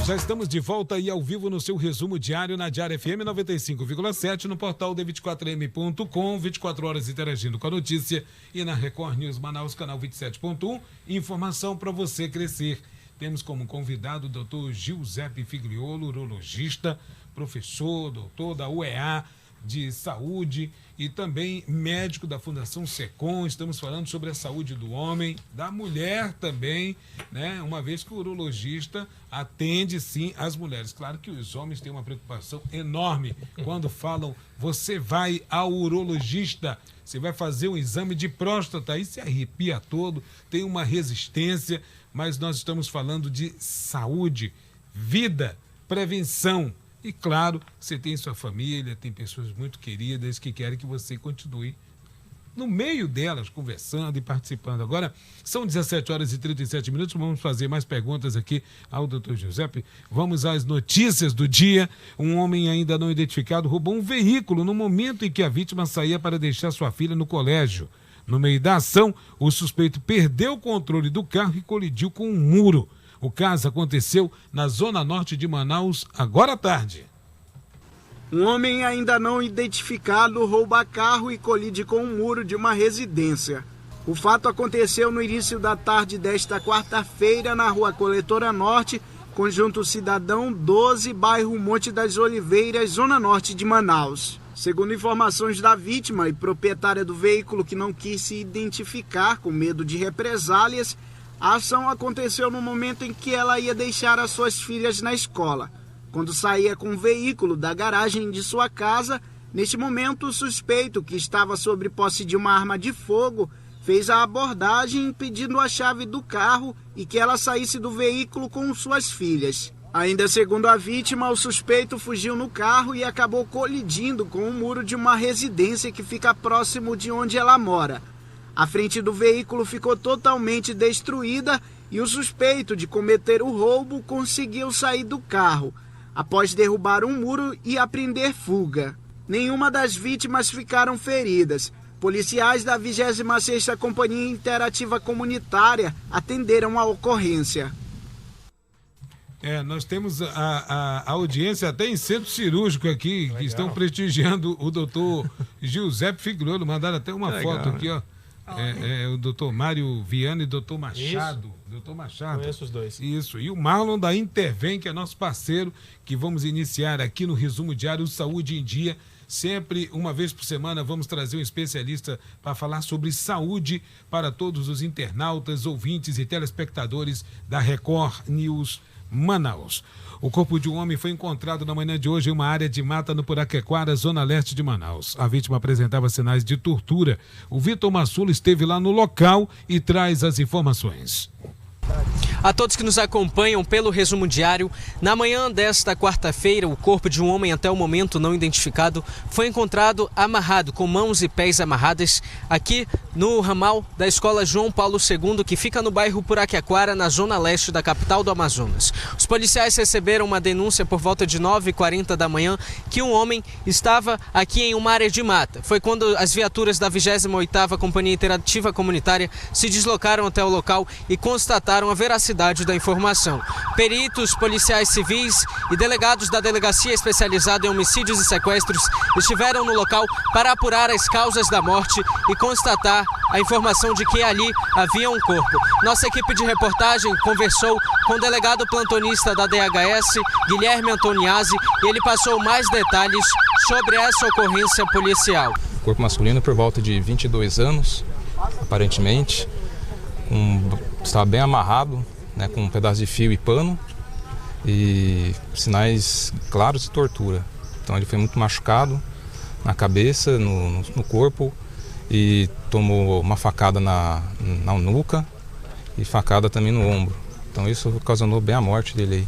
Já estamos de volta e ao vivo no seu resumo diário na Diário FM 95,7, no portal d24m.com, 24 horas interagindo com a notícia, e na Record News Manaus, canal 27.1, informação para você crescer. Temos como convidado o doutor Giuseppe Figliolo, urologista, professor, doutor da UEA de Saúde e também médico da Fundação SECOM. Estamos falando sobre a saúde do homem, da mulher também, né? Uma vez que o urologista atende, sim, as mulheres. Claro que os homens têm uma preocupação enorme quando falam, você vai ao urologista, você vai fazer um exame de próstata, aí se arrepia todo, tem uma resistência, mas nós estamos falando de saúde, vida, prevenção. E claro, você tem sua família, tem pessoas muito queridas que querem que você continue no meio delas, conversando e participando. Agora, são 17 horas e 37 minutos, vamos fazer mais perguntas aqui ao doutor Giuseppe. Vamos às notícias do dia. Um homem ainda não identificado roubou um veículo no momento em que a vítima saía para deixar sua filha no colégio. No meio da ação, o suspeito perdeu o controle do carro e colidiu com um muro. O caso aconteceu na zona norte de Manaus, agora à tarde. Um homem ainda não identificado rouba carro e colide com um muro de uma residência. O fato aconteceu no início da tarde desta quarta-feira na Rua Coletora Norte, Conjunto Cidadão 12, bairro Monte das Oliveiras, zona norte de Manaus. Segundo informações da vítima e proprietária do veículo, que não quis se identificar com medo de represálias, a ação aconteceu no momento em que ela ia deixar as suas filhas na escola. Quando saía com o veículo da garagem de sua casa, neste momento o suspeito, que estava sob posse de uma arma de fogo, fez a abordagem pedindo a chave do carro e que ela saísse do veículo com suas filhas. Ainda segundo a vítima, o suspeito fugiu no carro e acabou colidindo com o muro de uma residência que fica próximo de onde ela mora. A frente do veículo ficou totalmente destruída e o suspeito de cometer o roubo conseguiu sair do carro, após derrubar um muro e apreender fuga. Nenhuma das vítimas ficaram feridas. Policiais da 26ª Companhia Interativa Comunitária atenderam a ocorrência. Nós temos a audiência até em centro cirúrgico aqui, legal, que estão prestigiando o doutor Giuseppe Figliolo. Mandaram até uma foto aqui, ó. O doutor Mário Viana e o doutor Machado. Isso. Doutor Machado. Conheço os dois. Isso. E o Marlon da Intervem, que é nosso parceiro, que vamos iniciar aqui no Resumo Diário Saúde em Dia. Sempre, uma vez por semana, vamos trazer um especialista para falar sobre saúde para todos os internautas, ouvintes e telespectadores da Record News Manaus. O corpo de um homem foi encontrado na manhã de hoje em uma área de mata no Puraquequara, zona leste de Manaus. A vítima apresentava sinais de tortura. O Vitor Massulo esteve lá no local e traz as informações. A todos que nos acompanham pelo resumo diário, na manhã desta quarta-feira, o corpo de um homem até o momento não identificado foi encontrado amarrado, com mãos e pés amarradas, aqui no ramal da Escola João Paulo II, que fica no bairro Puraquequara, na zona leste da capital do Amazonas. Os policiais receberam uma denúncia por volta de 9h40 da manhã que um homem estava aqui em uma área de mata. Foi quando as viaturas da 28ª Companhia Interativa Comunitária se deslocaram até o local e constataram a veracidade da informação. Peritos, policiais civis e delegados da Delegacia Especializada em Homicídios e Sequestros estiveram no local para apurar as causas da morte e constatar a informação de que ali havia um corpo. Nossa equipe de reportagem conversou com o delegado plantonista da DHS, Guilherme Antoniazzi, e ele passou mais detalhes sobre essa ocorrência policial. Corpo masculino por volta de 22 anos, aparentemente, estava bem amarrado, né, com um pedaço de fio e pano e sinais claros de tortura. Então ele foi muito machucado na cabeça, no corpo, e tomou uma facada na nuca e facada também no ombro. Então isso ocasionou bem a morte dele aí.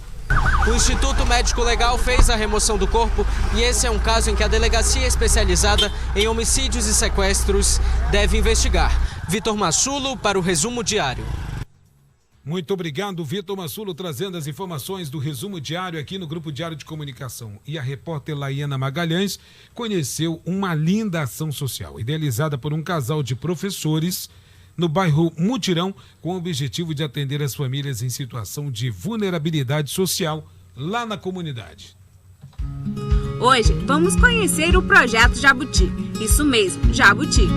O Instituto Médico Legal fez a remoção do corpo e esse é um caso em que a Delegacia Especializada em Homicídios e Sequestros deve investigar. Vitor Massulo para o Resumo Diário. Muito obrigado, Vitor Massulo, trazendo as informações do Resumo Diário aqui no Grupo Diário de Comunicação. E a repórter Laiana Magalhães conheceu uma linda ação social, idealizada por um casal de professores no bairro Mutirão, com o objetivo de atender as famílias em situação de vulnerabilidade social lá na comunidade. Hoje vamos conhecer o Projeto Jabuti. Isso mesmo, Jabuti.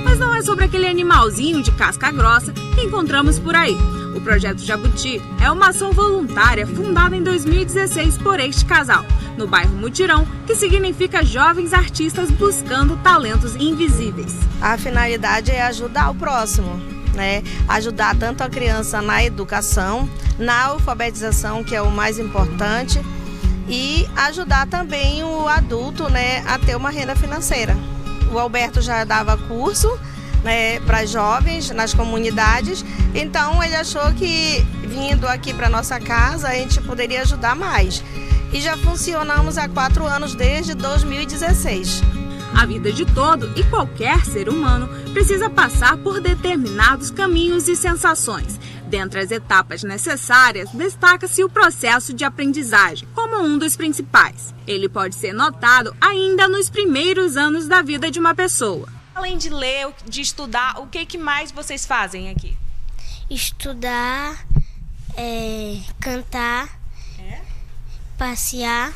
Mas não é sobre aquele animalzinho de casca grossa que encontramos por aí. O Projeto Jabuti é uma ação voluntária fundada em 2016 por este casal, no bairro Mutirão, que significa Jovens Artistas Buscando Talentos Invisíveis. A finalidade é ajudar o próximo, né? Ajudar tanto a criança na educação, na alfabetização, que é o mais importante, e ajudar também o adulto, né, a ter uma renda financeira. O Alberto já dava curso, né, para jovens nas comunidades, então ele achou que vindo aqui para nossa casa a gente poderia ajudar mais. E já funcionamos há 4 anos, desde 2016. A vida de todo e qualquer ser humano precisa passar por determinados caminhos e sensações. Dentre as etapas necessárias, destaca-se o processo de aprendizagem como um dos principais. Ele pode ser notado ainda nos primeiros anos da vida de uma pessoa. Além de ler, de estudar, o que mais vocês fazem aqui? Estudar, cantar, passear,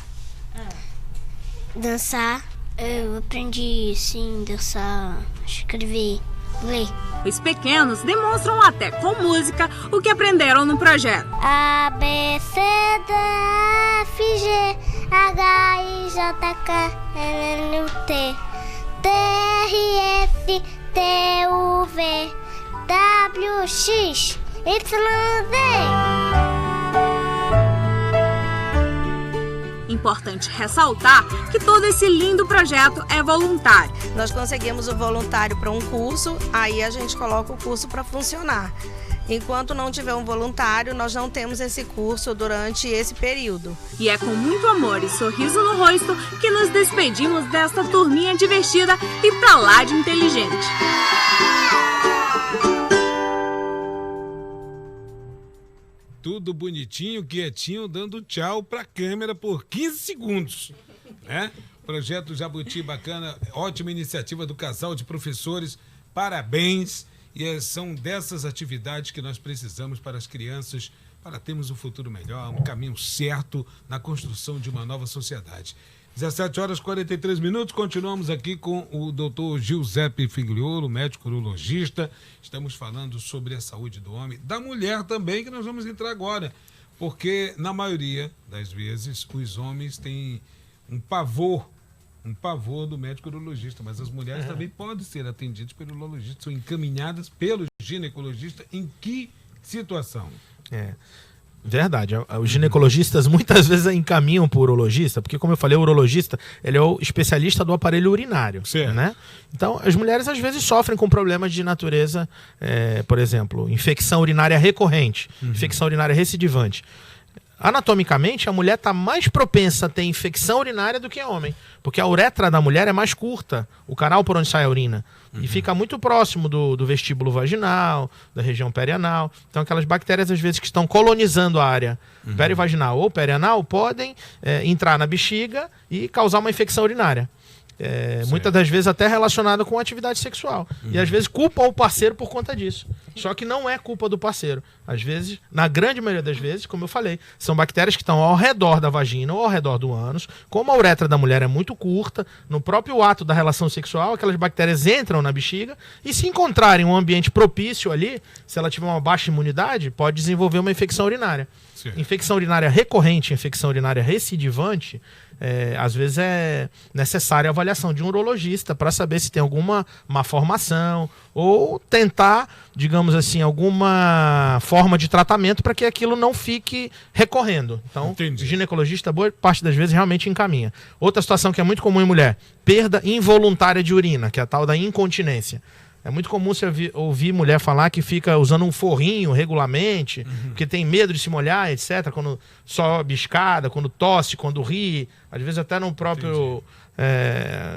dançar. Eu aprendi, sim, dançar, escrever, ler. Os pequenos demonstram até com música o que aprenderam no projeto. A, B, C, D, F, G, H, I, J, K, L, M, T, T, R, F, T, U, V, W, X, Y, Z. Importante ressaltar que todo esse lindo projeto é voluntário. Nós conseguimos o voluntário para um curso, aí a gente coloca o curso para funcionar. Enquanto não tiver um voluntário, nós não temos esse curso durante esse período. E é com muito amor e sorriso no rosto que nos despedimos desta turminha divertida e pra lá de inteligente. Tudo bonitinho, quietinho, dando tchau para a câmera por 15 segundos, né? Projeto Jabuti bacana, ótima iniciativa do casal de professores, parabéns. E são dessas atividades que nós precisamos para as crianças, para termos um futuro melhor, um caminho certo na construção de uma nova sociedade. 17h43, continuamos aqui com o doutor Giuseppe Figliolo, médico urologista. Estamos falando sobre a saúde do homem, da mulher também, que nós vamos entrar agora, porque na maioria das vezes os homens têm um pavor do médico urologista, mas as mulheres também podem ser atendidas pelo urologista, são encaminhadas pelo ginecologista. Em que situação? Verdade. Os ginecologistas muitas vezes encaminham para o urologista, porque, como eu falei, o urologista ele é o especialista do aparelho urinário. Né? Então, as mulheres às vezes sofrem com problemas de natureza, por exemplo, infecção urinária recorrente, infecção urinária recidivante. Anatomicamente, a mulher está mais propensa a ter infecção urinária do que o homem, porque a uretra da mulher é mais curta, o canal por onde sai a urina, e fica muito próximo do vestíbulo vaginal, da região perianal. Então, aquelas bactérias, às vezes, que estão colonizando a área perivaginal ou perianal, podem entrar na bexiga e causar uma infecção urinária. Muitas das vezes até relacionada com atividade sexual. E às vezes culpam o parceiro por conta disso. Só que não é culpa do parceiro. Às vezes, na grande maioria das vezes, como eu falei, são bactérias que estão ao redor da vagina ou ao redor do ânus. Como a uretra da mulher é muito curta, no próprio ato da relação sexual, aquelas bactérias entram na bexiga e, se encontrarem um ambiente propício ali, se ela tiver uma baixa imunidade, pode desenvolver uma infecção urinária. Infecção urinária recorrente, infecção urinária recidivante, às vezes é necessária a avaliação de um urologista para saber se tem alguma malformação ou tentar, digamos assim, alguma forma de tratamento para que aquilo não fique recorrendo. Então, o ginecologista, boa parte das vezes, realmente encaminha. Outra situação que é muito comum em mulher, perda involuntária de urina, que é a tal da incontinência. É muito comum você ouvir mulher falar que fica usando um forrinho regularmente, porque tem medo de se molhar, etc. Quando sobe escada, quando tosse, quando ri, às vezes até no próprio...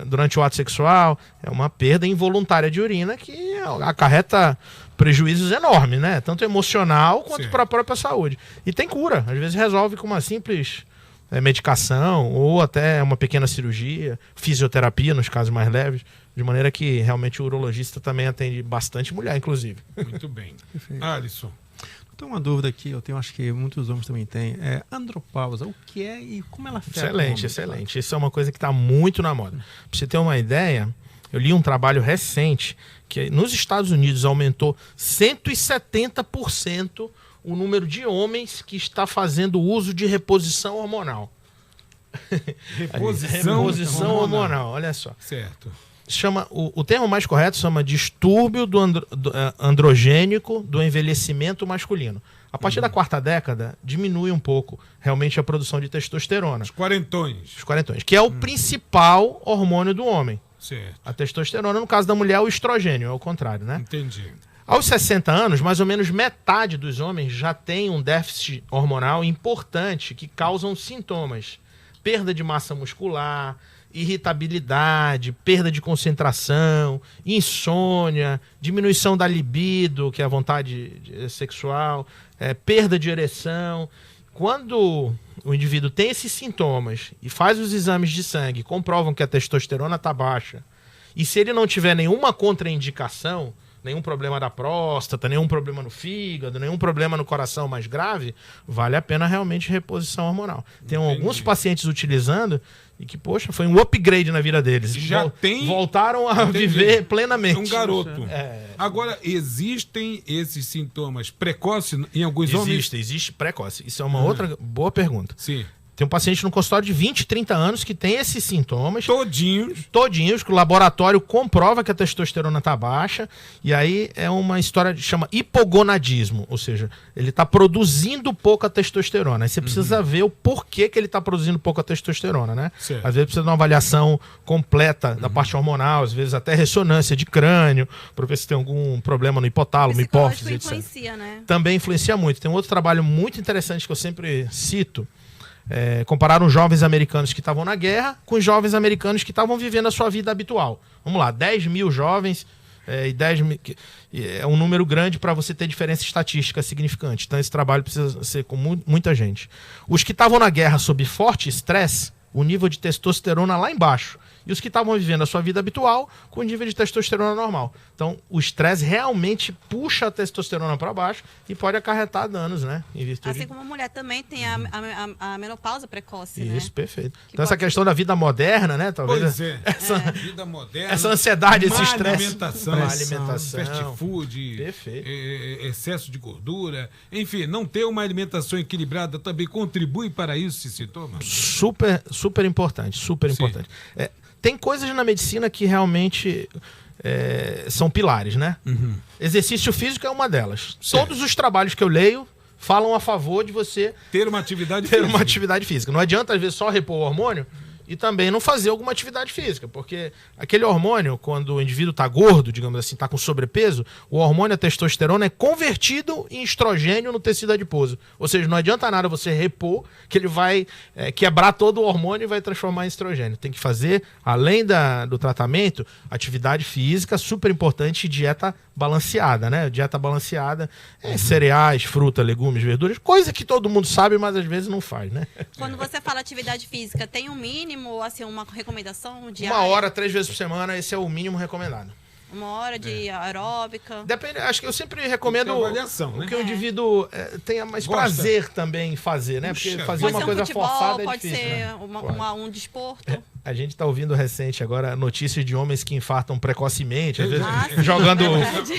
durante o ato sexual. É uma perda involuntária de urina que acarreta prejuízos enormes, né? Tanto emocional quanto para a própria saúde. E tem cura. Às vezes resolve com uma simples medicação ou até uma pequena cirurgia, fisioterapia nos casos mais leves. De maneira que realmente o urologista também atende bastante mulher, inclusive. Muito bem. Alisson. Tem uma dúvida aqui, eu tenho, acho que muitos homens também têm. Andropausa, o que é e como ela afeta? Excelente, excelente. Isso é uma coisa que está muito na moda. Para você ter uma ideia, eu li um trabalho recente que nos Estados Unidos aumentou 170% o número de homens que está fazendo uso de reposição hormonal. Reposição hormonal, olha só. Certo. O termo mais correto chama distúrbio androgênico do envelhecimento masculino. A partir da quarta década, diminui um pouco realmente a produção de testosterona. Os quarentões, que é o principal hormônio do homem. Certo. A testosterona, no caso da mulher, é o estrogênio, é o contrário, né? Entendi. Aos 60 anos, mais ou menos metade dos homens já tem um déficit hormonal importante que causam sintomas. Perda de massa muscular, irritabilidade, perda de concentração, insônia, diminuição da libido, que é a vontade sexual, perda de ereção. Quando o indivíduo tem esses sintomas e faz os exames de sangue, comprovam que a testosterona está baixa, e se ele não tiver nenhuma contraindicação, nenhum problema da próstata, nenhum problema no fígado, nenhum problema no coração mais grave, vale a pena realmente reposição hormonal. Tem alguns pacientes utilizando e que, poxa, foi um upgrade na vida deles. Voltaram a viver plenamente. Um garoto. Agora, existem esses sintomas precoces em alguns homens? Existe precoce. Isso é uma outra boa pergunta. Sim. Tem um paciente no consultório de 20, 30 anos que tem esses sintomas. Todinhos, que o laboratório comprova que a testosterona está baixa. E aí é uma história que chama hipogonadismo. Ou seja, ele está produzindo pouca testosterona. Aí você precisa ver o porquê que ele está produzindo pouca testosterona, né? Certo. Às vezes precisa de uma avaliação completa da parte hormonal, às vezes até ressonância de crânio, para ver se tem algum problema no hipotálamo, hipófise, etc. Influencia, né? Também influencia muito. Tem um outro trabalho muito interessante que eu sempre cito. Compararam jovens americanos que estavam na guerra com os jovens americanos que estavam vivendo a sua vida habitual. Vamos lá, 10 mil jovens e 10 mil, é um número grande para você ter diferença estatística significante. Então esse trabalho precisa ser com muita gente. Os que estavam na guerra sob forte estresse, o nível de testosterona lá embaixo. E os que estavam vivendo a sua vida habitual com o nível de testosterona normal. Então, o estresse realmente puxa a testosterona para baixo e pode acarretar danos, né? Em virtude... Assim como a mulher também tem a menopausa precoce, Isso, né? Perfeito. Então, essa questão da vida moderna, né? Talvez pois é. Vida moderna. Essa ansiedade, esse estresse. Alimentação. Fast food. Perfeito. Excesso de gordura. Enfim, não ter uma alimentação equilibrada também contribui para isso, esse sintoma? Super importante. Super importante. Tem coisas na medicina que realmente são pilares, né? Exercício físico é uma delas. Certo. Todos os trabalhos que eu leio falam a favor de você ter uma atividade física. Não adianta, às vezes, só repor o hormônio e também não fazer alguma atividade física, porque aquele hormônio, quando o indivíduo está gordo, digamos assim, está com sobrepeso, o hormônio, a testosterona, é convertido em estrogênio no tecido adiposo. Ou seja, não adianta nada você repor, que ele vai quebrar todo o hormônio e vai transformar em estrogênio. Tem que fazer, além do tratamento, atividade física, super importante, e dieta balanceada, né? Dieta balanceada, cereais, fruta, legumes, verduras, coisa que todo mundo sabe, mas às vezes não faz, né? Quando você fala atividade física, tem um mínimo, assim, uma recomendação diária? 1 hora, 3 vezes por semana, esse é o mínimo recomendado. 1 hora de aeróbica? Depende, acho que eu sempre recomendo avaliação, né? que o indivíduo tenha mais prazer também em fazer, né? Porque fazer uma coisa forçada é pode difícil. Pode ser um desporto. A gente tá ouvindo recente agora notícias de homens que infartam precocemente, às vezes jogando...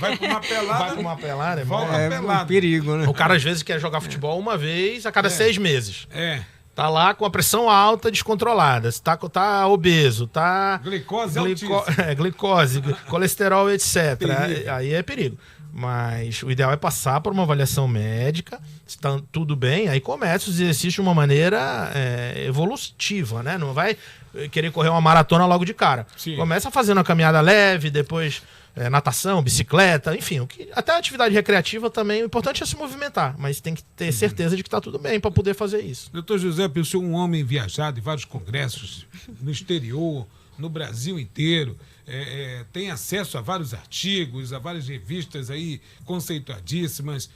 Vai pra uma pelada. Vai pra uma pelada. É um perigo, né? O cara às vezes quer jogar futebol uma vez a cada 6 meses. Tá lá com a pressão alta, descontrolada. Tá obeso, tá... Glicose, colesterol, etc. Aí é perigo. Mas o ideal é passar por uma avaliação médica, se tá tudo bem, aí começa os exercícios de uma maneira evolutiva, né? Não vai querer correr uma maratona logo de cara. Sim. Começa fazendo uma caminhada leve, depois natação, bicicleta, enfim. Até a atividade recreativa também, o importante é se movimentar, mas tem que ter certeza de que tá tudo bem para poder fazer isso. Doutor José, eu sou um homem viajado em vários congressos no exterior, no Brasil inteiro. Tem acesso a vários artigos, a várias revistas aí conceituadíssimas.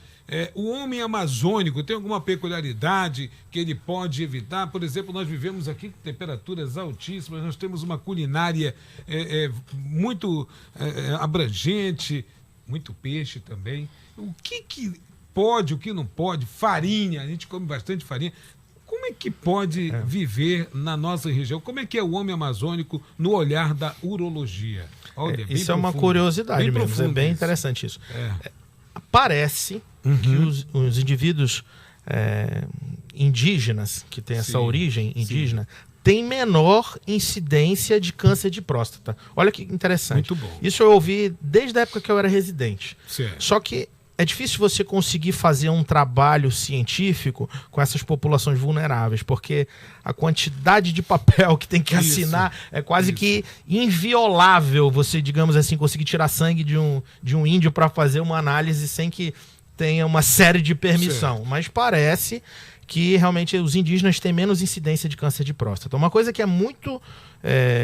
O homem amazônico tem alguma peculiaridade que ele pode evitar? Por exemplo, nós vivemos aqui com temperaturas altíssimas, nós temos uma culinária muito abrangente, muito peixe também. O que pode, o que não pode? Farinha, a gente come bastante farinha. Como é que pode viver na nossa região? Como é que é o homem amazônico no olhar da urologia? Olha, isso é uma curiosidade mesmo, é bem interessante isso. Parece que os indivíduos indígenas, que têm essa origem indígena, têm menor incidência de câncer de próstata. Olha que interessante. Muito bom. Isso eu ouvi desde a época que eu era residente. Certo. Só que é difícil você conseguir fazer um trabalho científico com essas populações vulneráveis, porque a quantidade de papel que tem que assinar é quase que inviolável você, digamos assim, conseguir tirar sangue de um índio para fazer uma análise sem que tenha uma série de permissão. Certo. Mas parece que realmente os indígenas têm menos incidência de câncer de próstata. Uma coisa que é muito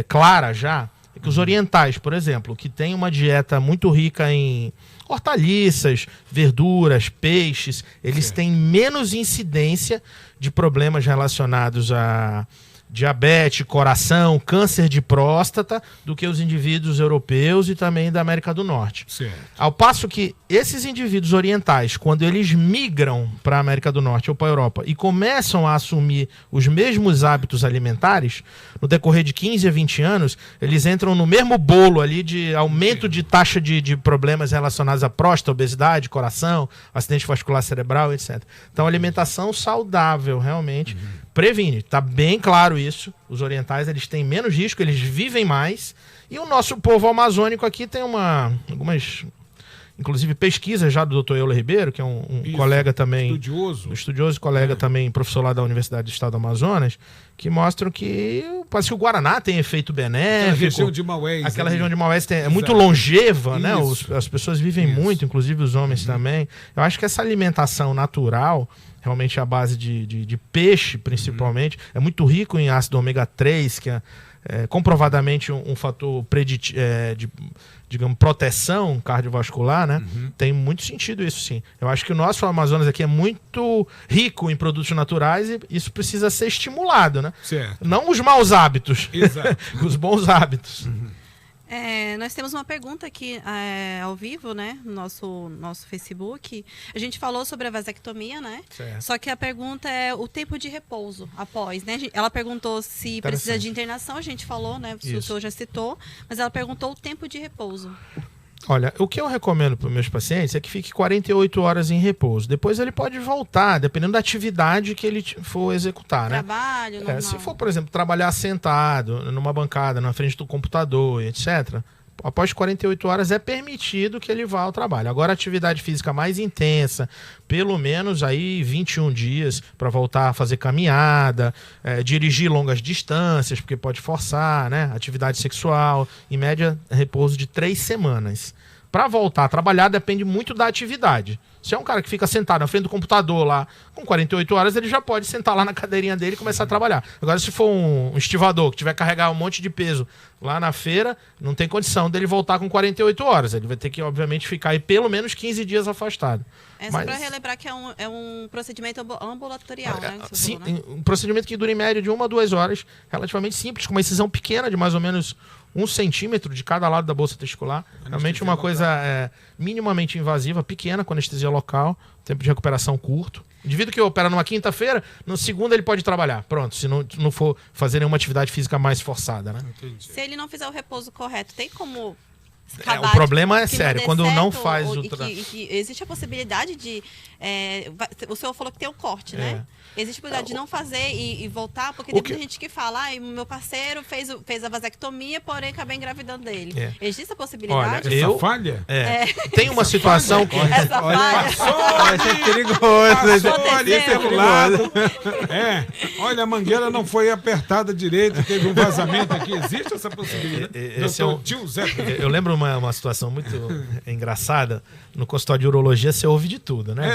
clara já é que os orientais, por exemplo, que têm uma dieta muito rica em hortaliças, verduras, peixes, eles têm menos incidência de problemas relacionados a diabetes, coração, câncer de próstata do que os indivíduos europeus e também da América do Norte. Certo. Ao passo que esses indivíduos orientais, quando eles migram para a América do Norte ou para a Europa e começam a assumir os mesmos hábitos alimentares, no decorrer de 15 a 20 anos, eles entram no mesmo bolo ali de aumento de taxa de problemas relacionados à próstata, obesidade, coração, acidente vascular cerebral, etc. Então, alimentação saudável realmente previne. Está bem claro isso. Os orientais, eles têm menos risco, eles vivem mais. E o nosso povo amazônico aqui tem algumas, inclusive, pesquisas já do Dr. Euler Ribeiro, que é um colega também... Estudioso colega também, professor lá da Universidade do Estado do Amazonas, que mostram que parece que o Guaraná tem efeito benéfico. Aquela região de Maués. Aquela região de Maués é muito longeva, né? As pessoas vivem muito, inclusive os homens também. Eu acho que essa alimentação natural, realmente à base de peixe, principalmente, é muito rico em ácido ômega 3, que é comprovadamente um fator de digamos, proteção cardiovascular, né? Tem muito sentido isso, sim. Eu acho que o nosso Amazonas aqui é muito rico em produtos naturais e isso precisa ser estimulado, né? Certo. Não os maus hábitos, os bons hábitos. Nós temos uma pergunta aqui ao vivo, né, no nosso Facebook. A gente falou sobre a vasectomia, né? Certo. Só que a pergunta é o tempo de repouso após, né? Ela perguntou se precisa de internação, a gente falou, né? O senhor já citou, mas ela perguntou o tempo de repouso. Olha, o que eu recomendo para os meus pacientes é que fique 48 horas em repouso. Depois ele pode voltar, dependendo da atividade que ele for executar, né? Trabalho, normal. Se for, por exemplo, trabalhar sentado, numa bancada, na frente do computador, etc., após 48 horas é permitido que ele vá ao trabalho. Agora, atividade física mais intensa, pelo menos aí 21 dias para voltar a fazer caminhada, dirigir longas distâncias, porque pode forçar, né? Atividade sexual, em média, repouso de 3 semanas. Para voltar a trabalhar depende muito da atividade. Se é um cara que fica sentado na frente do computador lá, com 48 horas, ele já pode sentar lá na cadeirinha dele e começar a trabalhar. Agora, se for um estivador que tiver que carregar um monte de peso lá na feira, não tem condição dele voltar com 48 horas. Ele vai ter que, obviamente, ficar aí pelo menos 15 dias afastado. Só para relembrar que é um procedimento ambulatorial, né? Sim, falou, né? Um procedimento que dura em média de 1 a 2 horas, relativamente simples, com uma incisão pequena de mais ou menos 1 centímetro de cada lado da bolsa testicular. Realmente uma coisa minimamente invasiva, pequena, com anestesia local, tempo de recuperação curto. O indivíduo que opera numa quinta-feira, no segundo ele pode trabalhar. Pronto, se não for fazer nenhuma atividade física mais forçada, né? Se ele não fizer o repouso correto, tem como... o problema é sério, quando não faz o... que existe a possibilidade de... o senhor falou que tem o corte, né? Existe a possibilidade de não fazer e voltar, porque tem muita gente que fala, meu parceiro fez a vasectomia, porém acabei engravidando dele. Existe essa possibilidade? Olha, essa falha? Tem uma situação que... Essa falha? Isso é perigoso. Isso é perigoso. Olha, a mangueira não foi apertada direito, teve um vazamento aqui. Existe essa possibilidade? Tio Zé. Eu lembro uma situação muito engraçada. No consultório de urologia você ouve de tudo, né?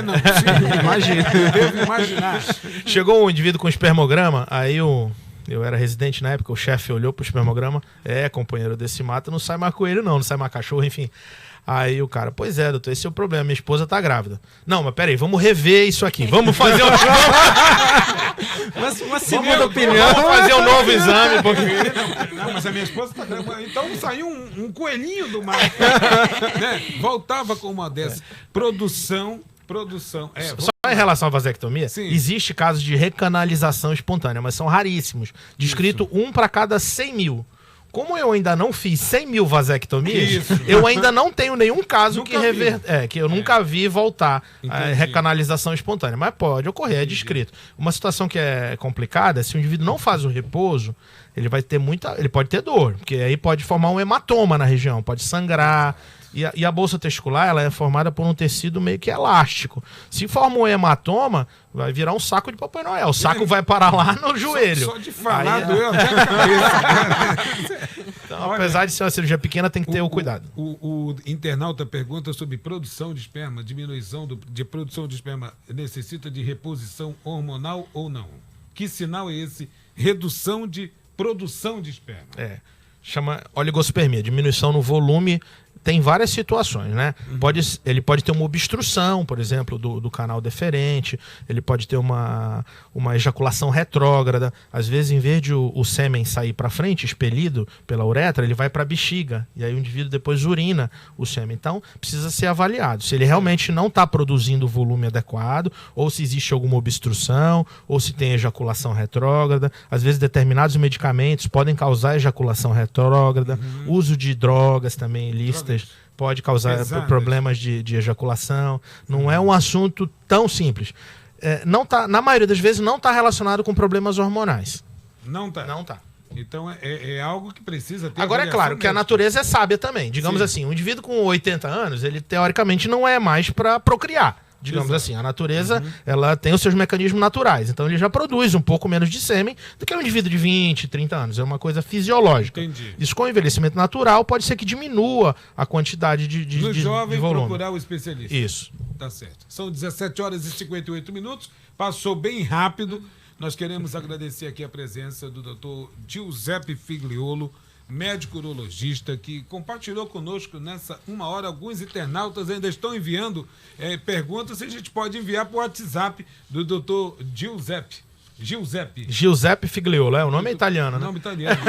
Imagina. Devo imaginar. Chegou um indivíduo com espermograma, aí eu era residente na época, o chefe olhou pro espermograma, companheiro desse mato, não sai mais coelho não sai mais cachorro, enfim. Aí o cara, pois é, doutor, esse é o problema, minha esposa tá grávida. Não, mas peraí, vamos rever isso aqui, vamos fazer uma segunda opinião. Vamos fazer um novo exame. Porque... Não, mas a minha esposa tá grávida, então saiu um coelhinho do mar. Né? Voltava com uma dessas. Produção. Só em relação à vasectomia, existe casos de recanalização espontânea, mas são raríssimos. Descrito 1 para cada 100 mil. Como eu ainda não fiz 100 mil vasectomias, eu ainda não tenho nenhum caso que eu nunca vi voltar a recanalização espontânea. Mas pode ocorrer, é descrito. Uma situação que é complicada, se o indivíduo não faz o repouso, ele pode ter dor, porque aí pode formar um hematoma na região, pode sangrar. E a bolsa testicular, ela é formada por um tecido meio que elástico. Se forma um hematoma, vai virar um saco de Papai Noel. O saco vai parar lá no joelho. Só de falar, doeu até a cabeça. Então, apesar de ser uma cirurgia pequena, tem que ter o cuidado. O internauta pergunta sobre produção de esperma, diminuição de produção de esperma, necessita de reposição hormonal ou não? Que sinal é esse? Redução de produção de esperma. Chama oligospermia, diminuição no volume. Tem várias situações, né? Ele pode ter uma obstrução, por exemplo, do canal deferente, ele pode ter uma ejaculação retrógrada. Às vezes, em vez de o sêmen sair para frente, expelido pela uretra, ele vai para a bexiga. E aí o indivíduo depois urina o sêmen. Então, precisa ser avaliado. Se ele realmente não está produzindo o volume adequado, ou se existe alguma obstrução, ou se tem ejaculação retrógrada. Às vezes, determinados medicamentos podem causar ejaculação retrógrada. Uso de drogas também ilícitas pode causar problemas de ejaculação. Não é um assunto tão simples. Na maioria das vezes não está relacionado com problemas hormonais. Não está. Então é algo que precisa ter. Agora é claro que a natureza é sábia também. Digamos assim, um indivíduo com 80 anos, ele teoricamente não é mais para procriar. Digamos assim, a natureza ela tem os seus mecanismos naturais. Então ele já produz um pouco menos de sêmen do que um indivíduo de 20, 30 anos. É uma coisa fisiológica. Entendi. Isso com o envelhecimento natural pode ser que diminua a quantidade de no jovem, de volume. Procurar o especialista. Isso. Tá certo. São 17 horas e 58 minutos. Passou bem rápido. Nós queremos agradecer aqui a presença do Dr. Giuseppe Figliolo, médico urologista, que compartilhou conosco nessa 1 hora. Alguns internautas ainda estão enviando perguntas, e a gente pode enviar para o WhatsApp do Dr. Giuseppe Figliolo, o nome é italiano, né? Nome italiano.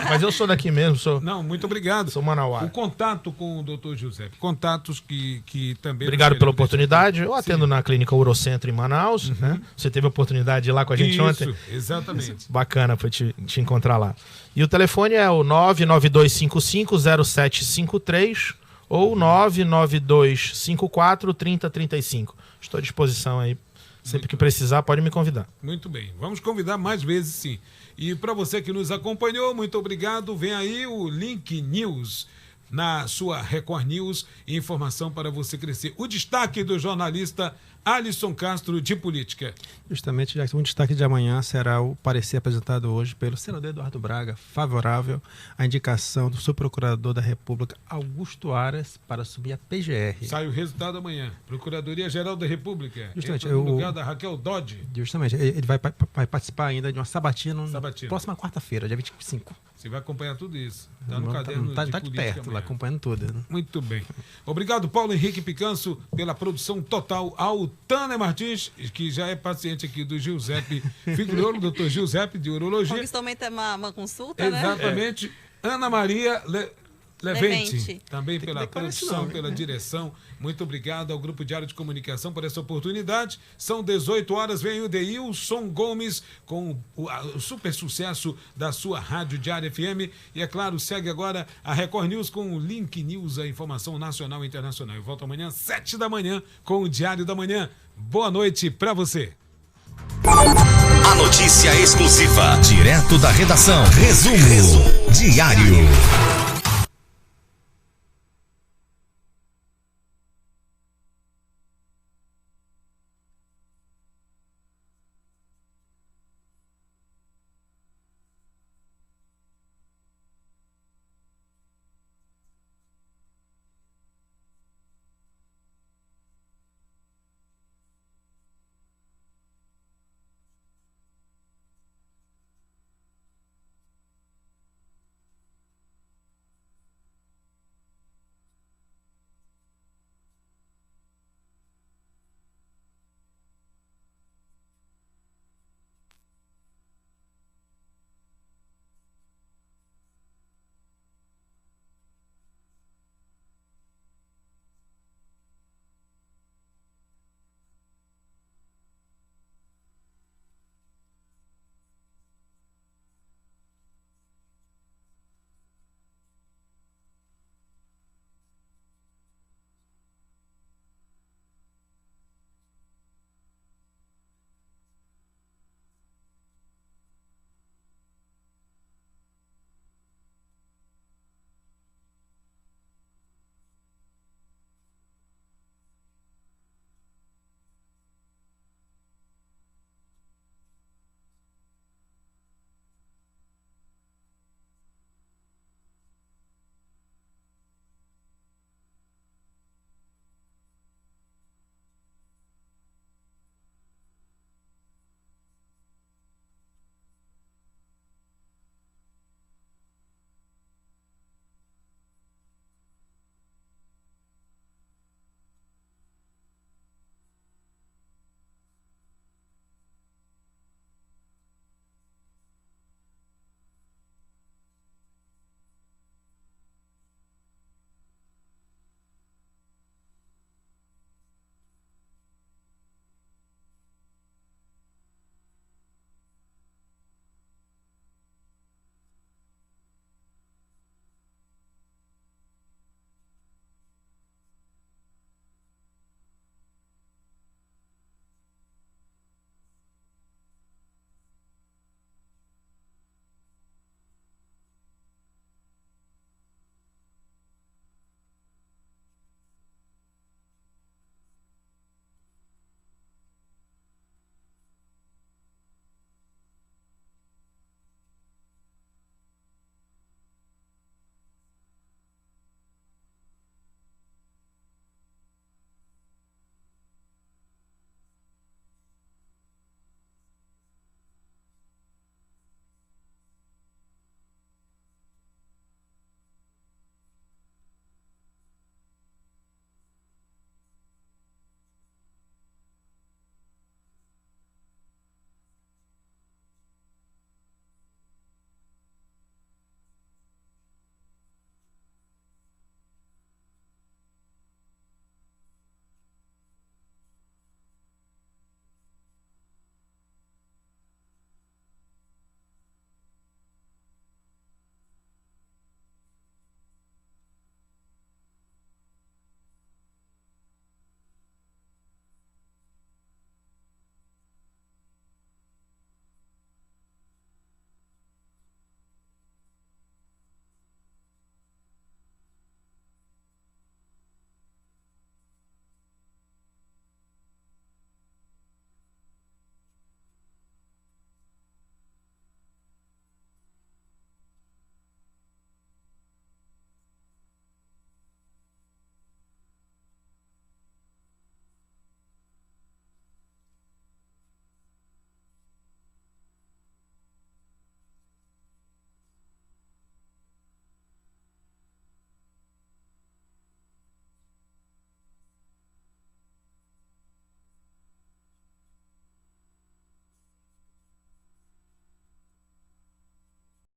Mas eu sou daqui mesmo, Não, muito obrigado. Sou manauara. O contato com o Dr. Giuseppe, contatos que também... Obrigado pela oportunidade. Eu atendo na clínica Urocentro em Manaus, né? Você teve a oportunidade de ir lá com a gente ontem. Isso, exatamente. Bacana, foi te encontrar lá. E o telefone é o 992550753 ou 992543035. Estou à disposição aí. Sempre que precisar, pode me convidar. Muito bem. Vamos convidar mais vezes, sim. E para você que nos acompanhou, muito obrigado. Vem aí o Link News. na sua Record News. Informação para você crescer. O destaque do jornalista Alisson Castro de Política. Justamente, já que um destaque de amanhã será o parecer apresentado hoje pelo senador Eduardo Braga, favorável à indicação do subprocurador da República, Augusto Aras, para assumir a PGR. Sai o resultado amanhã. Procuradoria-Geral da República. Justamente. No lugar da Raquel Dodge. Justamente. Ele vai participar ainda de uma sabatina próxima quarta-feira, dia 25. Você vai acompanhar tudo isso. Está no caderno tá de de política perto, amanhã. lá acompanhando tudo. Né? Muito bem. Obrigado, Paulo Henrique Picanço, pela produção total. Ao Tânia Martins, que já é paciente aqui do Giuseppe Figueiredo, doutor Giuseppe, de Urologia. Conquistou uma consulta, né? Exatamente. Ana Maria Levente, também pela produção, pela direção. Muito obrigado ao Grupo Diário de Comunicação por essa oportunidade. São 18 horas, vem o Deilson Gomes com o super sucesso da sua Rádio Diário FM. E, é claro, segue agora a Record News com o Link News, a informação nacional e internacional. Eu volto amanhã, 7 da manhã, com o Diário da Manhã. Boa noite para você. A notícia exclusiva, direto da redação. Resumo Diário.